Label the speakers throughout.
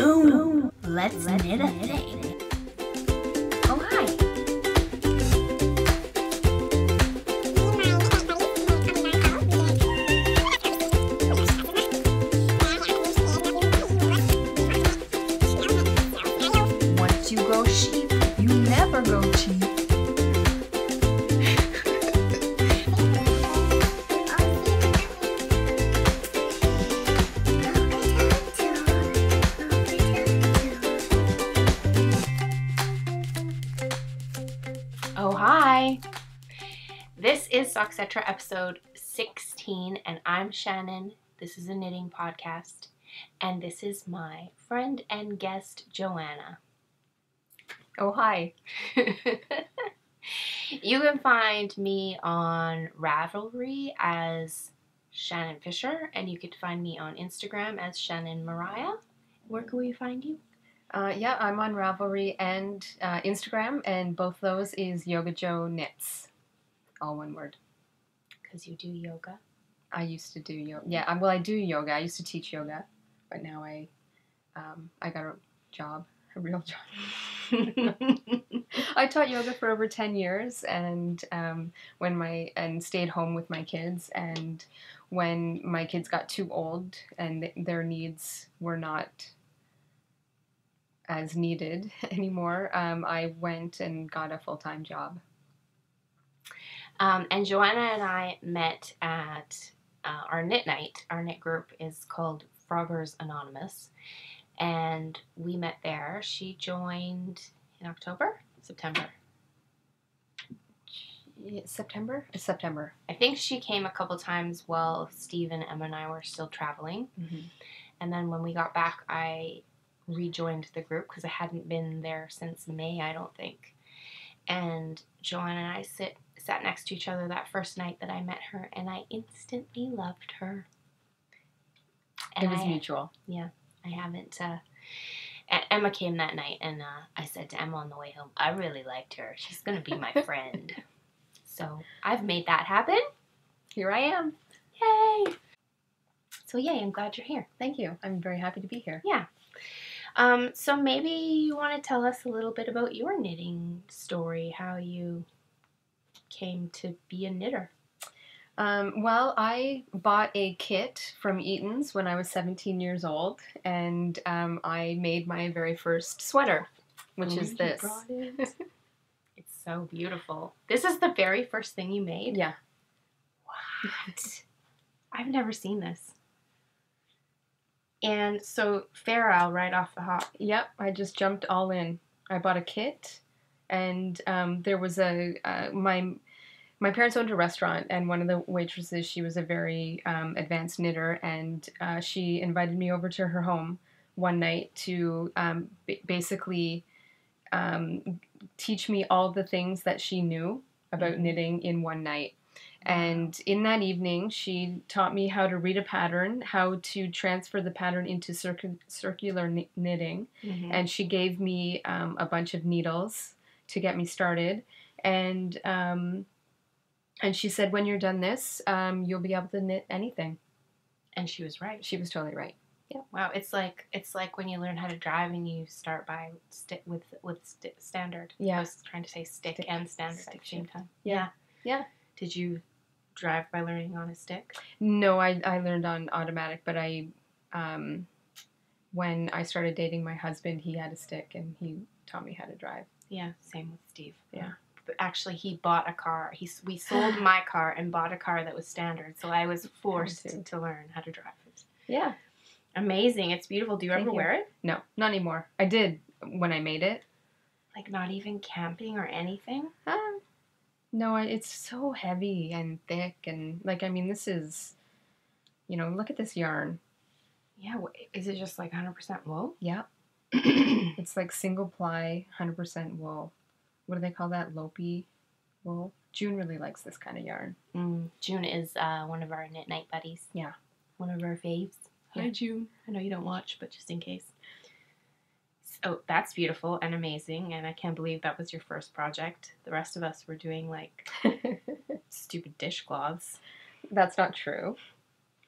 Speaker 1: Boom! Let's knit a thing. Oh, hi. Once you go sheep, you never go cheap. Oh, hi. This is SOXGETERA episode 16, and I'm Shannon. This is a knitting podcast, and this is my friend and guest, Joanna. Oh, hi. You can find me on Ravelry as shannonfisher, and you could find me on Instagram as shannonmariah. Where can we find you?
Speaker 2: Yeah, I'm on Ravelry and Instagram, and both those is Yoga Joe Knits. All one word.
Speaker 1: Because you do yoga.
Speaker 2: I used to do yoga. Yeah, I do yoga. I used to teach yoga, but now I got a job, a real job. I taught yoga for over 10 years, and stayed home with my kids. And when my kids got too old and their needs were not as needed anymore, I went and got a full-time job.
Speaker 1: And Joanna and I met at our knit night. Our knit group is called Froggers Anonymous, and we met there. She joined in September.
Speaker 2: September? It's September.
Speaker 1: I think she came a couple times while Steve and Emma and I were still traveling.
Speaker 2: Mm-hmm.
Speaker 1: And then when we got back, I rejoined the group because I hadn't been there since May, I don't think. And Joanna and I sat next to each other that first night that I met her, and I instantly loved her. And
Speaker 2: it was mutual.
Speaker 1: Yeah, I haven't. Emma came that night, and I said to Emma on the way home, I really liked her. She's going to be my friend. So I've made that happen.
Speaker 2: Here I am.
Speaker 1: Yay! So yay, I'm glad you're here.
Speaker 2: Thank you. I'm very happy to be here.
Speaker 1: Yeah. So maybe you want to tell us a little bit about your knitting story, how you came to be a knitter.
Speaker 2: Well, I bought a kit from Eaton's when I was 17 years old, and I made my very first sweater, which is this.
Speaker 1: You brought it. It's so beautiful. This is the very first thing you made?
Speaker 2: Yeah.
Speaker 1: What? I've never seen this. And so, Farrell, right off the hop.
Speaker 2: Yep, I just jumped all in. I bought a kit, and there was my parents owned a restaurant, and one of the waitresses, she was a very advanced knitter, and she invited me over to her home one night to basically teach me all the things that she knew about knitting in one night. And in that evening, she taught me how to read a pattern, how to transfer the pattern into circular knitting, and she gave me a bunch of needles to get me started, and she said, when you're done this, you'll be able to knit anything.
Speaker 1: And she was right.
Speaker 2: She was totally right. Yeah.
Speaker 1: Wow, it's like when you learn how to drive and you start by standard.
Speaker 2: Yeah.
Speaker 1: I was trying to say stick and standard at the same time.
Speaker 2: Yeah. Yeah.
Speaker 1: Did you drive by learning on a stick?
Speaker 2: No, I learned on automatic, but when I started dating my husband, he had a stick and he taught me how to drive.
Speaker 1: Yeah, same with Steve.
Speaker 2: Yeah.
Speaker 1: But actually, he bought a car. We sold my car and bought a car that was standard, so I was forced to learn how to drive it.
Speaker 2: Yeah.
Speaker 1: Amazing. It's beautiful. Do you ever wear it?
Speaker 2: No, not anymore. I did when I made it.
Speaker 1: Like not even camping or anything?
Speaker 2: No, it's so heavy and thick, and this is, look at this yarn.
Speaker 1: Yeah, is it just like 100% wool?
Speaker 2: Yeah. It's like single-ply, 100% wool. What do they call that? Lopey wool? June really likes this kind of yarn.
Speaker 1: June is one of our knit night buddies.
Speaker 2: Yeah.
Speaker 1: One of our faves.
Speaker 2: Yeah.
Speaker 1: Hi, June. I know you don't watch, but just in case. Oh, that's beautiful and amazing, and I can't believe that was your first project. The rest of us were doing, like, stupid dishcloths.
Speaker 2: That's not true.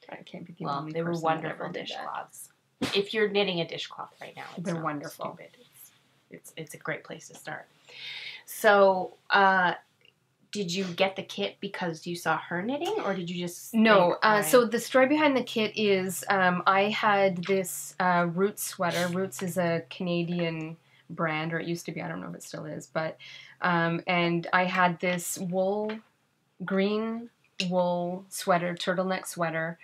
Speaker 2: I can't be the only
Speaker 1: they were
Speaker 2: person
Speaker 1: wonderful
Speaker 2: that ever did that.
Speaker 1: dishcloths. if you're knitting a dishcloth right now, it's
Speaker 2: They're
Speaker 1: not
Speaker 2: wonderful.
Speaker 1: stupid. It's a great place to start. So, did you get the kit because you saw her knitting, or did you just
Speaker 2: No,
Speaker 1: think,
Speaker 2: so the story behind the kit is I had this Roots sweater. Roots is a Canadian brand, or it used to be, I don't know if it still is, but, and I had this green wool sweater, turtleneck sweater,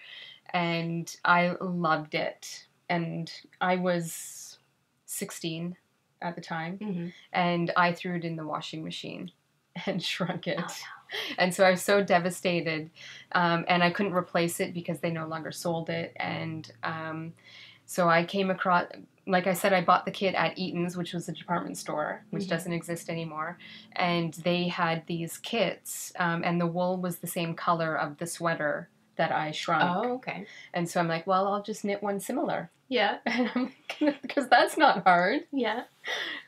Speaker 2: and I loved it. And I was 16 at the time,
Speaker 1: mm-hmm.
Speaker 2: and I threw it in the washing machine and shrunk it.
Speaker 1: Oh, no.
Speaker 2: And so I was so devastated, and I couldn't replace it because they no longer sold it. And so I came across, like I said, I bought the kit at Eaton's, which was a department store, which
Speaker 1: mm-hmm.
Speaker 2: doesn't exist anymore. And they had these kits, and the wool was the same color of the sweater that I shrunk.
Speaker 1: Oh, okay.
Speaker 2: And so I'm like, well, I'll just knit one similar.
Speaker 1: Yeah.
Speaker 2: Because that's not hard.
Speaker 1: Yeah.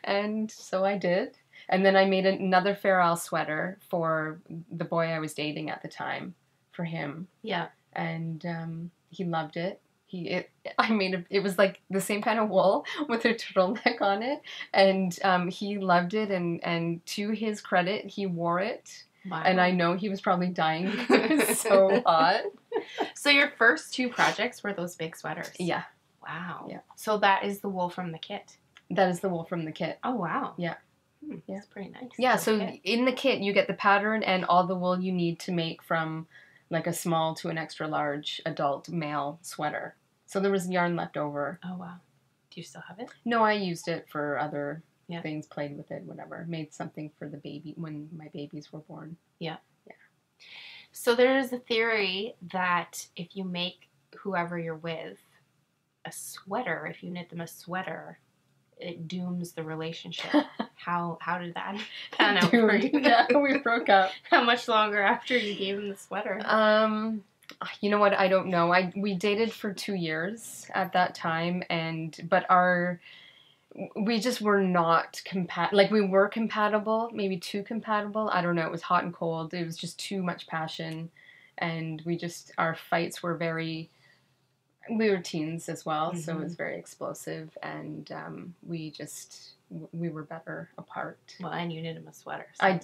Speaker 2: And so I did. And then I made another Fair Isle sweater for the boy I was dating at the time, for him.
Speaker 1: Yeah.
Speaker 2: And he loved it. It was like the same kind of wool with a turtleneck on it. And he loved it. And to his credit, he wore it.
Speaker 1: Wow.
Speaker 2: And I know he was probably dying because it was so hot.
Speaker 1: So your first 2 projects were those big sweaters?
Speaker 2: Yeah.
Speaker 1: Wow.
Speaker 2: Yeah.
Speaker 1: So that is the wool from the kit?
Speaker 2: That is the wool from the kit.
Speaker 1: Oh, wow.
Speaker 2: Yeah.
Speaker 1: Yeah.
Speaker 2: Yeah.
Speaker 1: That's pretty nice.
Speaker 2: Yeah, so
Speaker 1: kit.
Speaker 2: in the kit you get the pattern and all the wool you need to make from like a small to an extra large adult male sweater. So there was yarn left over.
Speaker 1: Oh, wow. Do you still have it?
Speaker 2: No, I used it for other
Speaker 1: Yeah.
Speaker 2: things, played with it, whatever. Made something for the baby when my babies were born.
Speaker 1: Yeah.
Speaker 2: Yeah.
Speaker 1: So there's a theory that if you make whoever you're with a sweater, if you knit them a sweater, it dooms the relationship. How did that pan out for you?
Speaker 2: Yeah, we broke up.
Speaker 1: How much longer after you gave him the sweater?
Speaker 2: You know what? I don't know. We dated for 2 years at that time, but we just were not compatible. Like, we were compatible, maybe too compatible. I don't know. It was hot and cold. It was just too much passion, and our fights were we were teens as well, so it was very explosive, and we were better apart.
Speaker 1: Well, and you knit him a sweater. So.
Speaker 2: I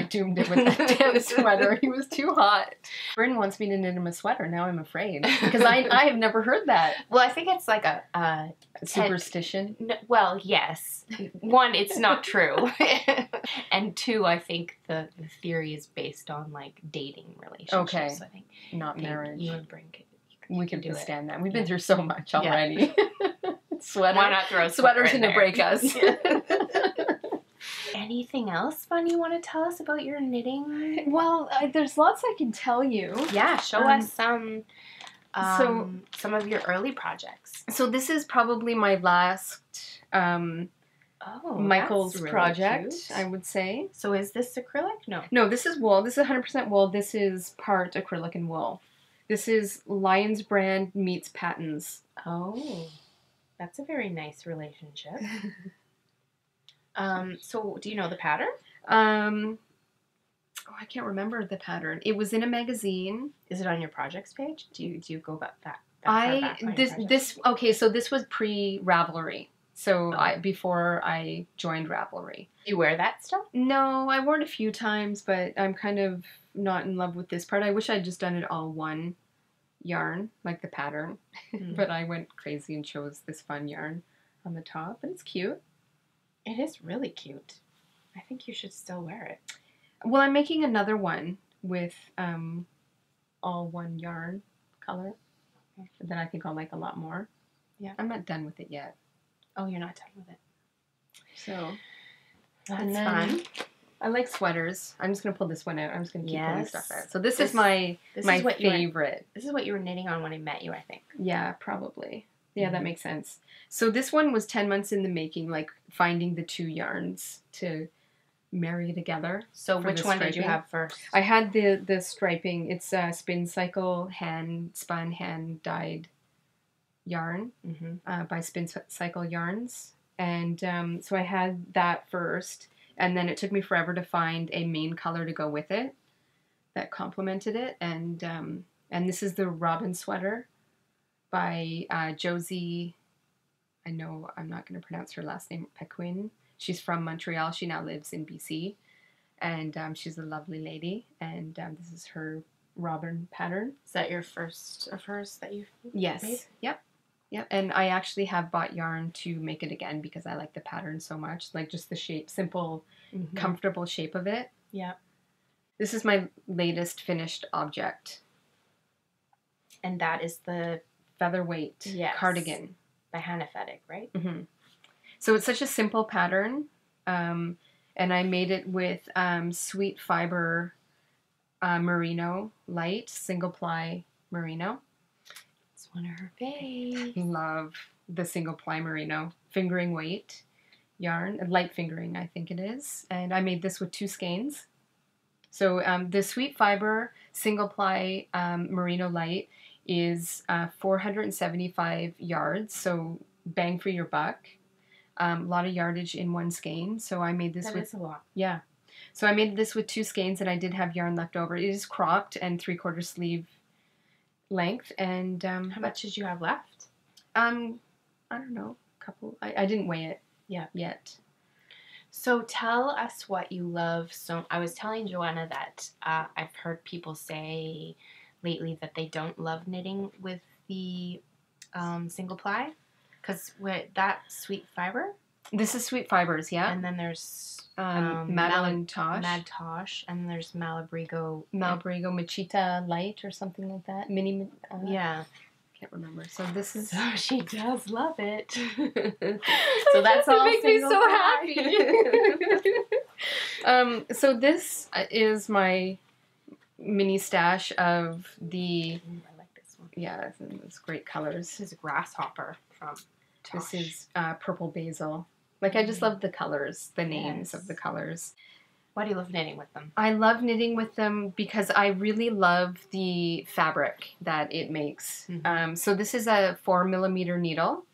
Speaker 2: doomed him with that damn sweater. He was too hot. Bryn wants me to knit him a sweater. Now I'm afraid because I have never heard that.
Speaker 1: Well, I think it's like a
Speaker 2: superstition.
Speaker 1: Well, yes. 1, it's not true, and 2, I think the theory is based on like dating relationships.
Speaker 2: Okay,
Speaker 1: I think
Speaker 2: not marriage.
Speaker 1: You and Bryn could.
Speaker 2: We can withstand that. We've been through so much already.
Speaker 1: Yeah.
Speaker 2: Sweater.
Speaker 1: Why not throw a
Speaker 2: sweater's
Speaker 1: in
Speaker 2: gonna
Speaker 1: there?
Speaker 2: break us.
Speaker 1: Anything else fun you want to tell us about your knitting?
Speaker 2: Well, there's lots I can tell you.
Speaker 1: Yeah, show us some of your early projects.
Speaker 2: So this is probably my last Michael's
Speaker 1: really
Speaker 2: project,
Speaker 1: cute.
Speaker 2: I would say.
Speaker 1: So is this acrylic?
Speaker 2: No, this is wool. This is 100% wool. This is part acrylic and wool. This is Lion's Brand meets Patton's.
Speaker 1: Oh, that's a very nice relationship. So do you know the pattern?
Speaker 2: I can't remember the pattern. It was in a magazine.
Speaker 1: Is it on your projects page? Do you go back that far back on your projects?
Speaker 2: So this was pre-Ravelry. So before I joined Ravelry.
Speaker 1: Do you wear that stuff?
Speaker 2: No, I wore it a few times, but I'm kind of not in love with this part. I wish I'd just done it all one yarn, like the pattern. But I went crazy and chose this fun yarn on the top, and it's cute.
Speaker 1: It is really cute. I think you should still wear it.
Speaker 2: Well, I'm making another one with all one yarn color that I think I'll like a lot more.
Speaker 1: Yeah.
Speaker 2: I'm not done with it yet.
Speaker 1: Oh, you're not done with it.
Speaker 2: So
Speaker 1: that's fun.
Speaker 2: I like sweaters. I'm just going to pull this one out. I'm just going to keep pulling stuff out. So this is my
Speaker 1: favorite.
Speaker 2: This is
Speaker 1: what you were knitting on when I met you, I think.
Speaker 2: Yeah, probably. Yeah, that makes sense. So this one was 10 months in the making, like finding the 2 yarns to marry together.
Speaker 1: So which one did you have first?
Speaker 2: I had the striping. It's a Spin Cycle hand-spun, hand-dyed yarn by Spin Cycle Yarns. And so I had that first. And then it took me forever to find a main color to go with it that complemented it. And this is the Robin sweater by Josie. I know I'm not going to pronounce her last name, Pequin. She's from Montreal. She now lives in BC. And she's a lovely lady. And this is her robin pattern.
Speaker 1: Is that your first of hers that you've
Speaker 2: Yes.
Speaker 1: made?
Speaker 2: Yep. Yep. And I actually have bought yarn to make it again because I like the pattern so much. Like just the shape, simple, comfortable shape of it.
Speaker 1: Yeah.
Speaker 2: This is my latest finished object.
Speaker 1: And that is the
Speaker 2: Featherweight cardigan.
Speaker 1: By Hannah Fettig, right?
Speaker 2: Mm-hmm. So it's such a simple pattern. And I made it with sweet fiber merino light, single-ply merino.
Speaker 1: It's one of her faves.
Speaker 2: Love the single-ply merino. Fingering weight yarn, light fingering I think it is. And I made this with 2 skeins. So the sweet fiber single-ply merino light is 475 yards, so bang for your buck. A lot of yardage in 1 skein, so I made this
Speaker 1: That is a lot.
Speaker 2: Yeah. So I made this with 2 skeins, and I did have yarn left over. It is cropped and 3/4 sleeve length, and
Speaker 1: how much did you have left?
Speaker 2: I don't know, a couple. I didn't weigh it yet.
Speaker 1: So tell us what you love. So I was telling Joanna that I've heard people say lately that they don't love knitting with the single ply because with that sweet fiber.
Speaker 2: This is sweet fibers, yeah.
Speaker 1: And then there's
Speaker 2: Madeline Tosh.
Speaker 1: Mad Tosh, and there's Malabrigo
Speaker 2: Machita Light or something like that. Mini.
Speaker 1: Yeah.
Speaker 2: Can't remember. So this is.
Speaker 1: So she does love it. So that's all.
Speaker 2: It makes me so happy. So this is my mini stash of the.
Speaker 1: I like this one.
Speaker 2: Yeah, it's great colors.
Speaker 1: This is Grasshopper from Tosh.
Speaker 2: This is purple basil. Like, I just love the colors, the names of the colors.
Speaker 1: Why do you love knitting with them?
Speaker 2: I love knitting with them because I really love the fabric that it makes. So this is a 4mm needle,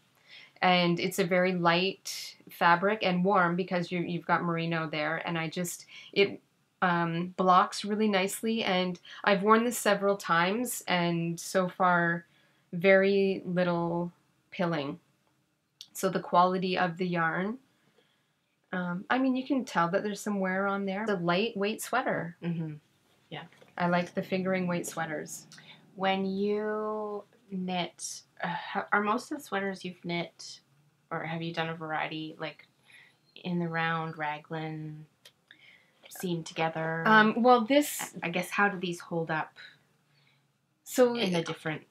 Speaker 2: and it's a very light fabric and warm because you've got merino there, and it blocks really nicely, and I've worn this several times, and so far very little pilling. So the quality of the yarn, I mean, you can tell that there's some wear on there. The lightweight sweater.
Speaker 1: Yeah.
Speaker 2: I like the fingering weight sweaters.
Speaker 1: When you knit, are most of the sweaters you've knit, or have you done a variety, like in the round, raglan, seamed together?
Speaker 2: Well, this...
Speaker 1: I guess, how do these hold up
Speaker 2: so
Speaker 1: in the different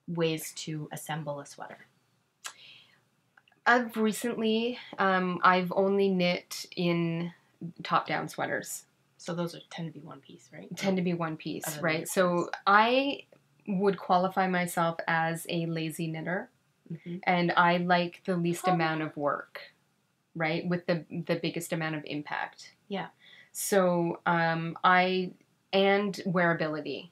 Speaker 1: ways to assemble a sweater?
Speaker 2: Recently, I've only knit in top-down sweaters.
Speaker 1: So those tend to be one piece, right?
Speaker 2: Tend to be one piece, right? So I would qualify myself as a lazy knitter, and I like the least amount of work, right? With the biggest amount of impact.
Speaker 1: Yeah.
Speaker 2: So and wearability.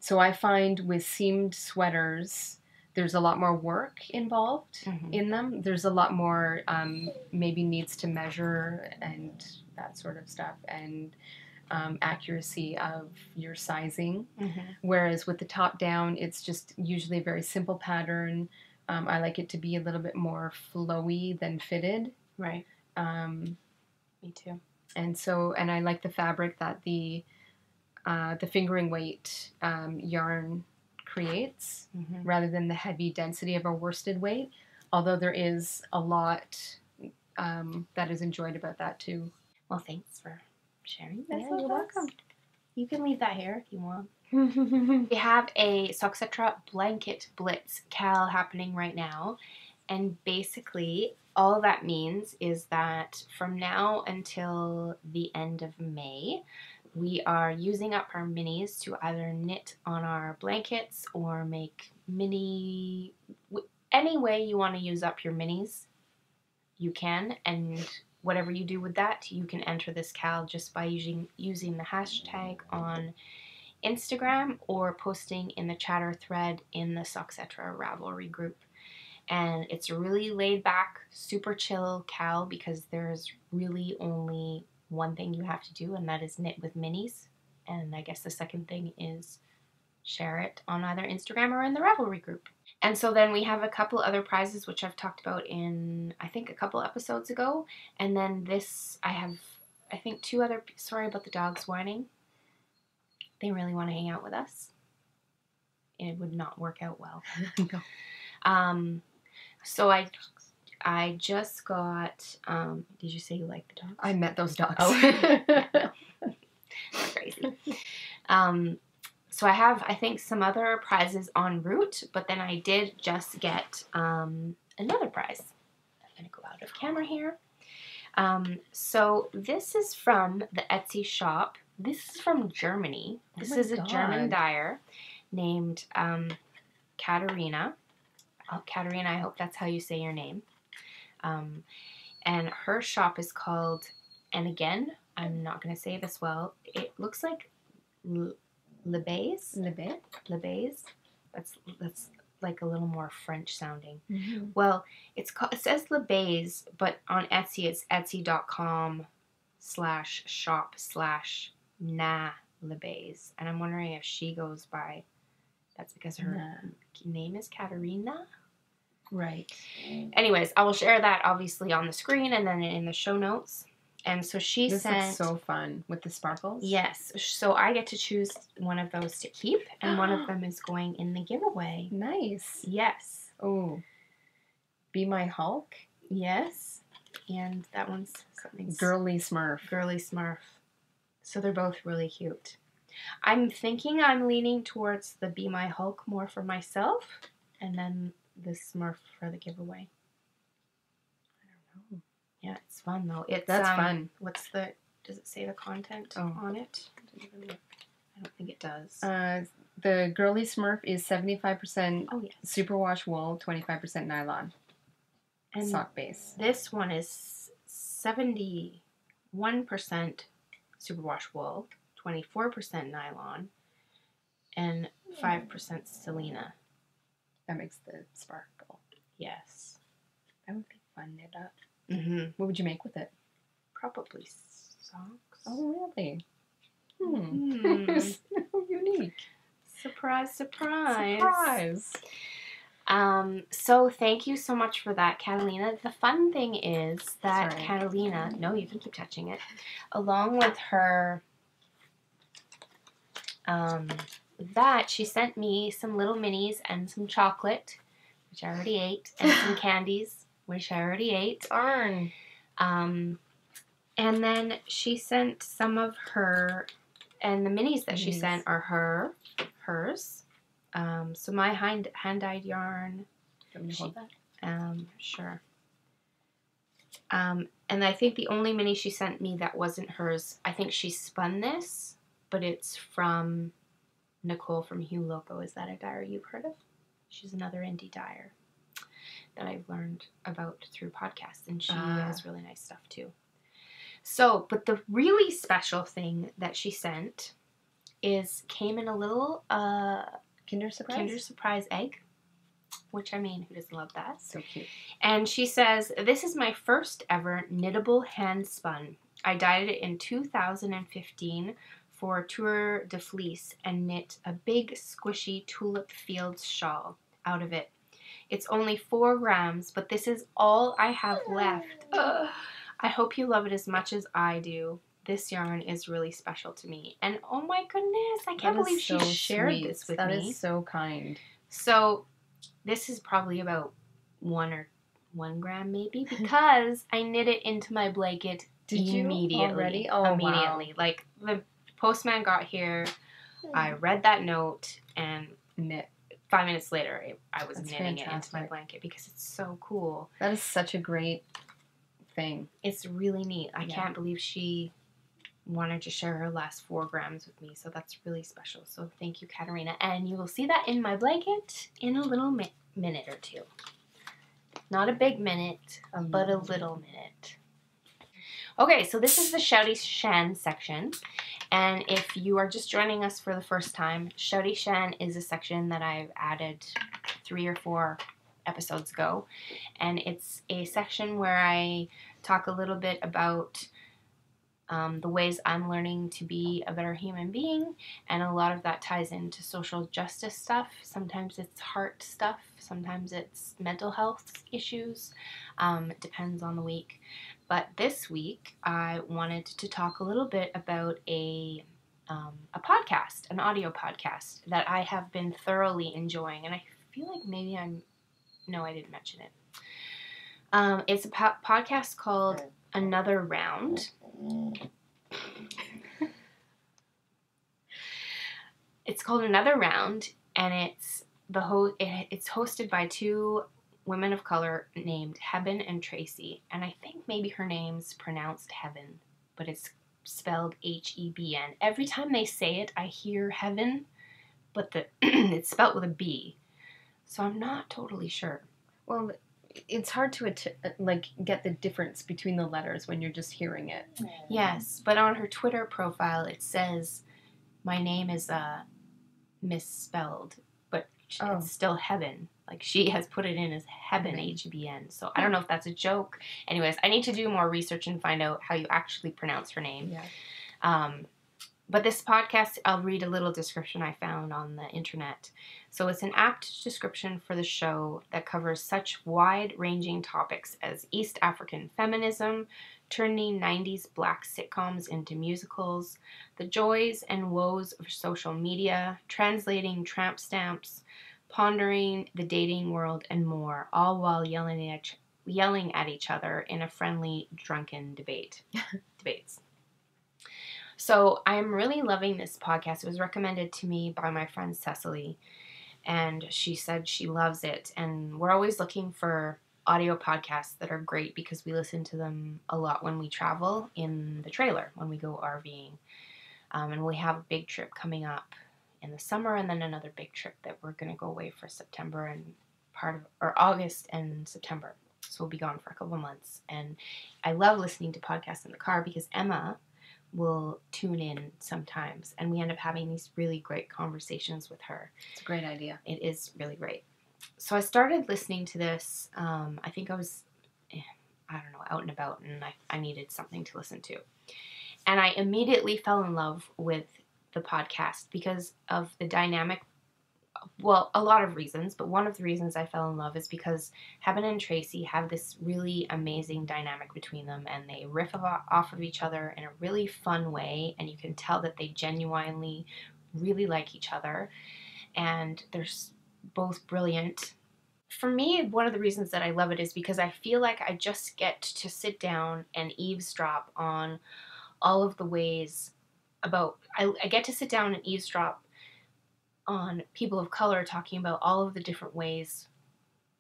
Speaker 2: So I find with seamed sweaters, there's a lot more work involved in them. There's a lot more maybe needs to measure and that sort of stuff, and accuracy of your sizing. Whereas with the top down, it's just usually a very simple pattern. I like it to be a little bit more flowy than fitted.
Speaker 1: Right. Me too.
Speaker 2: And I like the fabric that the fingering weight yarn creates, rather than the heavy density of a worsted weight, although there is a lot that is enjoyed about that too.
Speaker 1: Well, thanks for sharing this.
Speaker 2: Yeah, you're welcome.
Speaker 1: You can leave that here if you want. We have a SOXGETERA blanket blitz cal happening right now, and basically all that means is that from now until the end of May, we are using up our minis to either knit on our blankets or make mini... Any way you want to use up your minis, you can. And whatever you do with that, you can enter this cal just by using the hashtag on Instagram or posting in the chatter thread in the SOXGETERA Ravelry group. And it's a really laid back, super chill cal because there's really only one thing you have to do, and that is knit with minis. And I guess the second thing is share it on either Instagram or in the Ravelry group. And so then we have a couple other prizes, which I've talked about in, I think, a couple episodes ago. And then this, I have, I think, 2 other, sorry about the dogs whining. They really want to hang out with us. It would not work out well.
Speaker 2: No.
Speaker 1: So I just got, did you say you like the dogs?
Speaker 2: I met those dogs.
Speaker 1: Oh, yeah, no. That's crazy. So I have, I think, some other prizes en route, but then I did just get another prize. I'm going to go out of camera here. So this is from the Etsy shop. This is from Germany. This is a German dyer named Katharina. Oh, Katharina, I hope that's how you say your name. And her shop is called, and again, I'm not going to say this well, it looks like Lebase. Lebase. That's like a little more French sounding. Mm-hmm. Well, it says Lebase, but on Etsy it's etsy.com/shop/na-Lebase. And I'm wondering if she goes by, that's because her name is Katharina. Right. Anyways, I will share that obviously on the screen and then in the show notes. And so she
Speaker 2: this
Speaker 1: sent...
Speaker 2: looks so fun with the sparkles.
Speaker 1: Yes. So I get to choose one of those to keep, and one of them is going in the giveaway.
Speaker 2: Nice.
Speaker 1: Yes.
Speaker 2: Oh. Be My Hulk.
Speaker 1: Yes. And that one's something...
Speaker 2: Girly Smurf.
Speaker 1: Girly Smurf. So they're both really cute. I'm thinking I'm leaning towards the Be My Hulk more for myself, and then the Smurf for the giveaway. Yeah, it's fun though.
Speaker 2: That's fun.
Speaker 1: What's the, does it say the content on it? I don't think it does.
Speaker 2: The Girly Smurf is 75% superwash wool, 25% nylon. And sock base.
Speaker 1: This one is 71% superwash wool, 24% nylon, and 5% Selena.
Speaker 2: That makes the sparkle.
Speaker 1: Yes.
Speaker 2: That would be fun knit up.
Speaker 1: Mm-hmm.
Speaker 2: What would you make with it?
Speaker 1: Probably socks.
Speaker 2: Oh, really?
Speaker 1: So
Speaker 2: unique.
Speaker 1: Surprise, surprise.
Speaker 2: Surprise.
Speaker 1: So thank you so much for that, Catalina. The fun thing is that Catalina, no, you can keep touching it, along with her, that she sent me some little minis and some chocolate, which I already ate, and some candies, which I already ate.
Speaker 2: Darn.
Speaker 1: And then she sent some of her, and the minis that she sent are hers. So my hand-dyed yarn.
Speaker 2: Can we hold that?
Speaker 1: Sure. And I think the only mini she sent me that wasn't hers, I think she spun this, but it's from Nicole from Hue Loco. Is that a dyer you've heard of? She's another indie dyer that I've learned about through podcasts, and she has really nice stuff too. So, but the really special thing that she sent came in a little
Speaker 2: Kinder
Speaker 1: Surprise egg, which, I mean, who doesn't love that?
Speaker 2: So cute.
Speaker 1: And she says, "This is my first ever knittable hand spun. I dyed it in 2015 for Tour de Fleece and knit a big squishy tulip fields shawl out of it. It's only 4 grams, but this is all I have left. I hope you love it as much as I do. This yarn is really special to me." And oh my goodness, I can't believe she shared this with me.
Speaker 2: That is so kind.
Speaker 1: So this is probably about 1 gram maybe, because I knit it into my blanket immediately.
Speaker 2: You already? Oh,
Speaker 1: immediately. Wow. Like, the postman got here, I read that note, and 5 minutes later I was knitting it into my blanket because it's so cool.
Speaker 2: That is such a great thing.
Speaker 1: It's really neat. I can't believe she wanted to share her last 4 grams with me, so that's really special. So thank you, Katarina, and you will see that in my blanket in a little minute or two. Not a big minute, but a little minute. Okay, so this is the Shouty Shan section, and if you are just joining us for the first time, Shouty Shan is a section that I've added 3 or 4 episodes ago, and it's a section where I talk a little bit about the ways I'm learning to be a better human being, and a lot of that ties into social justice stuff. Sometimes it's heart stuff, sometimes it's mental health issues. It depends on the week. But this week, I wanted to talk a little bit about a podcast, an audio podcast that I have been thoroughly enjoying, and I feel like maybe no, I didn't mention it. It's a podcast called Another Round. It's called Another Round, and it's hosted by two women of color named Hebben and Tracy, and I think maybe her name's pronounced Heaven, but it's spelled H-E-B-N. Every time they say it, I hear Heaven, but it's spelled with a B, so I'm not totally sure.
Speaker 2: Well, it's hard to get the difference between the letters when you're just hearing it.
Speaker 1: Yes, but on her Twitter profile it says my name is misspelled, but it's still Heaven. Like, she has put it in as Hebben, H-E-B-N. So I don't know if that's a joke. Anyways, I need to do more research and find out how you actually pronounce her name.
Speaker 2: Yeah.
Speaker 1: But this podcast, I'll read a little description I found on the internet. So it's an apt description for the show that covers such wide-ranging topics as East African feminism, turning 90s black sitcoms into musicals, the joys and woes of social media, translating tramp stamps, pondering the dating world, and more, all while yelling at each other in a friendly, drunken debates. So I'm really loving this podcast. It was recommended to me by my friend Cecily, and she said she loves it. And we're always looking for audio podcasts that are great because we listen to them a lot when we travel in the trailer, when we go RVing. And we have a big trip coming up in the summer, and then another big trip that we're going to go away for September and August and September. So we'll be gone for a couple months. And I love listening to podcasts in the car because Emma will tune in sometimes, and we end up having these really great conversations with her.
Speaker 2: It's a great idea.
Speaker 1: It is really great. So I started listening to this. I think I was, out and about, and I needed something to listen to. And I immediately fell in love with the podcast because of the dynamic. Well, a lot of reasons, but one of the reasons I fell in love is because Hebben and Tracy have this really amazing dynamic between them, and they riff off of each other in a really fun way, and you can tell that they genuinely really like each other, and they're both brilliant. For me, one of the reasons that I love it is because I feel like I just get to sit down and eavesdrop on all of the ways I get to sit down and eavesdrop on people of color talking about all of the different ways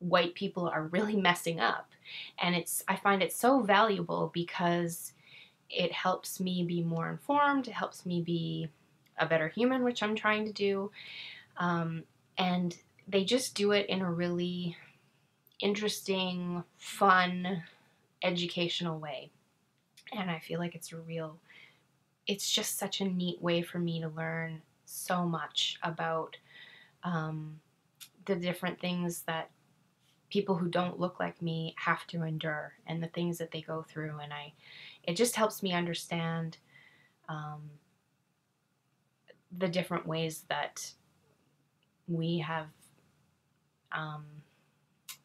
Speaker 1: white people are really messing up. And I find it so valuable because it helps me be more informed, it helps me be a better human, which I'm trying to do. And they just do it in a really interesting, fun, educational way. And I feel like it's just such a neat way for me to learn so much about the different things that people who don't look like me have to endure, and the things that they go through, and it just helps me understand the different ways that we have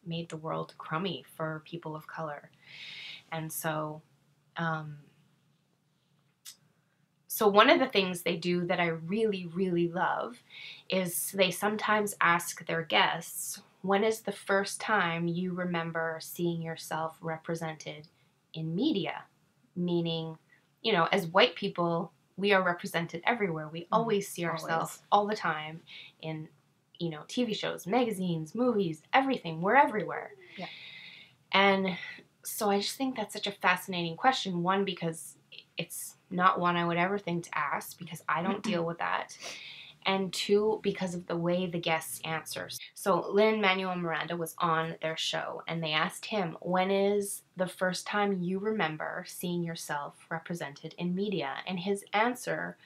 Speaker 1: made the world crummy for people of color. And so one of the things they do that I really, really love is they sometimes ask their guests, when is the first time you remember seeing yourself represented in media? Meaning, as white people, we are represented everywhere. We always see ourselves all the time in, TV shows, magazines, movies, everything. We're everywhere.
Speaker 2: Yeah.
Speaker 1: And so I just think that's such a fascinating question. One, because it's not one I would ever think to ask because I don't deal with that. And two, because of the way the guests answer. So Lin-Manuel Miranda was on their show, and they asked him, when is the first time you remember seeing yourself represented in media? And his answer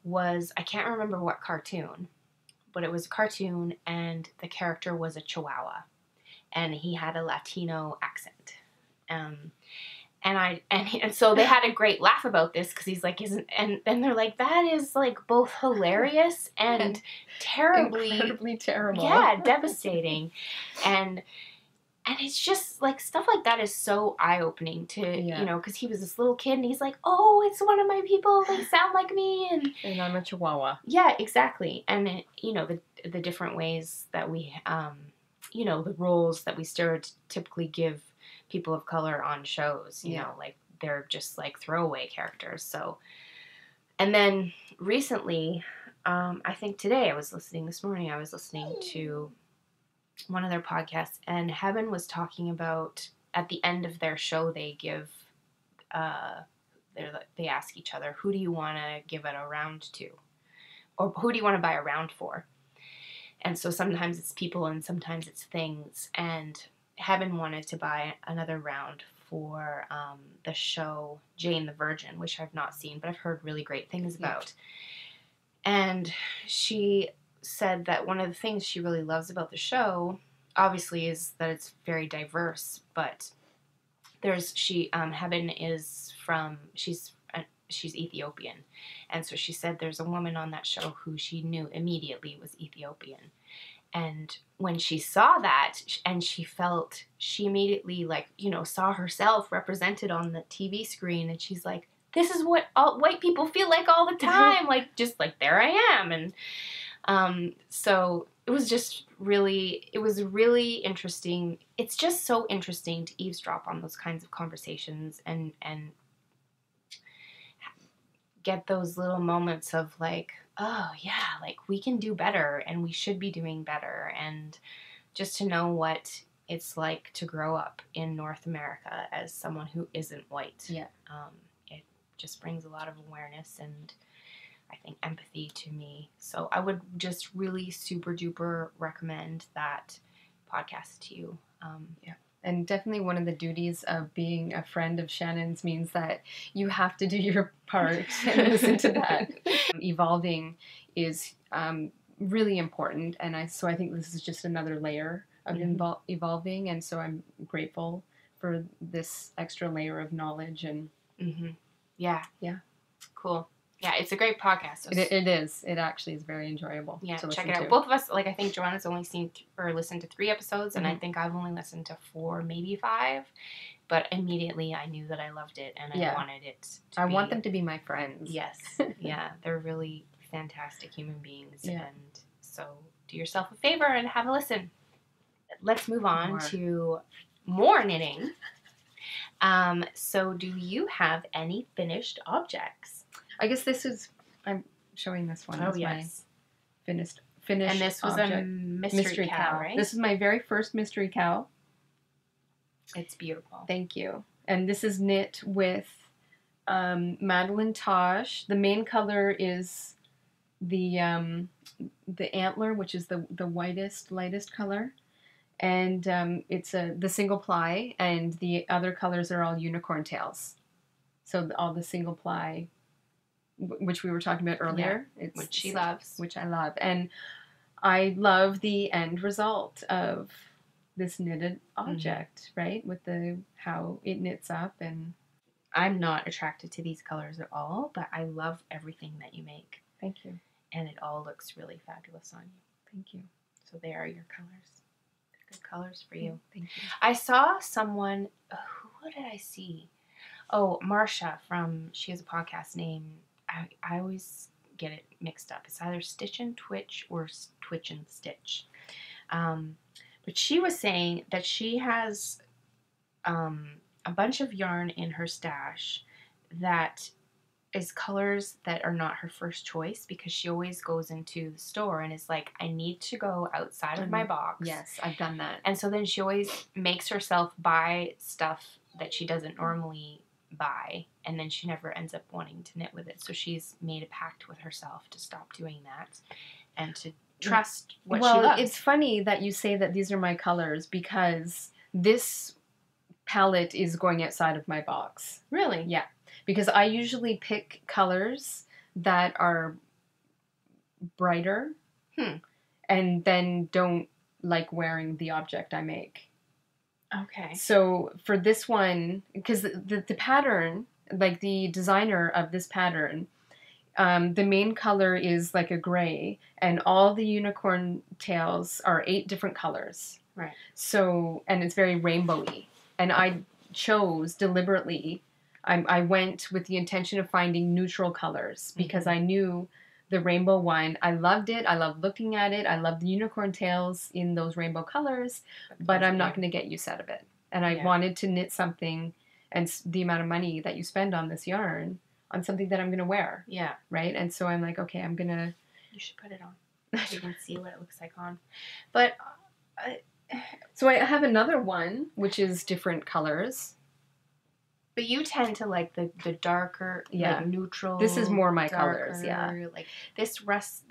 Speaker 1: was, I can't remember what cartoon, but it was a cartoon, and the character was a Chihuahua, and he had a Latino accent. And so they had a great laugh about this because he's like, isn't, and then they're like, that is like both hilarious and terribly,
Speaker 2: incredibly terrible.
Speaker 1: yeah, devastating. And it's just like stuff like that is so eye-opening to, you know, because he was this little kid and he's like, oh, it's one of my people, they sound like me.
Speaker 2: And I'm a Chihuahua.
Speaker 1: Yeah, exactly. And, you know, the different ways that we, you know, the roles that we stereotypically give people of color on shows, you know, like they're just like throwaway characters. So, and then recently, I think today this morning I was listening to one of their podcasts, and Heaven was talking about at the end of their show, they give, they ask each other, who do you want to give it a round to? Or who do you want to buy a round for? And so sometimes it's people and sometimes it's things. And Heaven wanted to buy another round for the show Jane the Virgin, which I've not seen, but I've heard really great things about. And she said that one of the things she really loves about the show, obviously, is that it's very diverse, but Heaven is from, she's Ethiopian. And so she said there's a woman on that show who she knew immediately was Ethiopian. And when she saw that, and she immediately, like, you know, saw herself represented on the TV screen, and she's like, this is what all white people feel like all the time, like, just like, there I am. And so it was really interesting. It's just so interesting to eavesdrop on those kinds of conversations and get those little moments of like, oh yeah, like we can do better and we should be doing better, and just to know what it's like to grow up in North America as someone who isn't white.
Speaker 2: Yeah.
Speaker 1: It just brings a lot of awareness and I think empathy to me. So I would just really super duper recommend that podcast to you.
Speaker 2: And definitely one of the duties of being a friend of Shannon's means that you have to do your part and listen to that. Evolving is really important, and so I think this is just another layer of evolving, and so I'm grateful for this extra layer of knowledge. And
Speaker 1: yeah, cool. Yeah, it's a great podcast. So
Speaker 2: it is. It actually is very enjoyable.
Speaker 1: Yeah,
Speaker 2: to
Speaker 1: check
Speaker 2: listen
Speaker 1: it out.
Speaker 2: to.
Speaker 1: Both of us, like, I think Joanna's only seen or listened to 3 episodes, and I think I've only listened to 4, maybe 5. But immediately I knew that I loved it, and I wanted it to
Speaker 2: I want them to be my friends.
Speaker 1: Yes. Yeah, they're really fantastic human beings.
Speaker 2: Yeah.
Speaker 1: And so do yourself a favor and have a listen. Let's move on to more knitting. So do you have any finished objects?
Speaker 2: I guess I'm showing this one.
Speaker 1: Oh,
Speaker 2: as
Speaker 1: yes.
Speaker 2: My finished
Speaker 1: And this was
Speaker 2: object.
Speaker 1: a mystery cow, right?
Speaker 2: This is my very first mystery cow.
Speaker 1: It's beautiful.
Speaker 2: Thank you. And this is knit with Madeline Tosh. The main color is the antler, which is the lightest color. And it's the single ply, and the other colors are all unicorn tails. So all the single ply, which we were talking about earlier.
Speaker 1: Yeah, which she loves.
Speaker 2: Which I love. And I love the end result of this knitted object, right? With how it knits up. And
Speaker 1: I'm not attracted to these colors at all, but I love everything that you make.
Speaker 2: Thank you.
Speaker 1: And it all looks really fabulous on you.
Speaker 2: Thank you.
Speaker 1: So there are your colors. They're good colors for you.
Speaker 2: Thank you.
Speaker 1: I saw someone, who did I see? Oh, Marsha she has a podcast name. I always get it mixed up. It's either Stitch and Twitch or Twitch and Stitch. But she was saying that she has a bunch of yarn in her stash that is colors that are not her first choice, because she always goes into the store and is like, I need to go outside of my box.
Speaker 2: Yes, I've done that.
Speaker 1: And so then she always makes herself buy stuff that she doesn't normally buy, and then she never ends up wanting to knit with it. So she's made a pact with herself to stop doing that and to trust what she loves.
Speaker 2: Well, it's funny that you say that these are my colors, because this palette is going outside of my box.
Speaker 1: Really?
Speaker 2: Yeah. Because I usually pick colors that are brighter and then don't like wearing the object I make.
Speaker 1: Okay.
Speaker 2: So for this one, because the pattern, like the designer of this pattern, the main color is like a gray, and all the unicorn tails are 8 different colors.
Speaker 1: Right.
Speaker 2: So, and it's very rainbowy. And I chose deliberately, I went with the intention of finding neutral colors because I knew the rainbow one, I loved it. I loved looking at it. I loved the unicorn tails in those rainbow colors, but I'm not going to get use out of it. And I wanted to knit something, and the amount of money that you spend on this yarn, on something that I'm going to wear.
Speaker 1: Yeah.
Speaker 2: Right? And so I'm like, okay, I'm going to...
Speaker 1: You should put it on. You can see what it looks like on. But...
Speaker 2: So I have another one, which is different colors.
Speaker 1: But you tend to like the darker, like neutral.
Speaker 2: This is more my
Speaker 1: darker,
Speaker 2: colors, yeah.
Speaker 1: Like this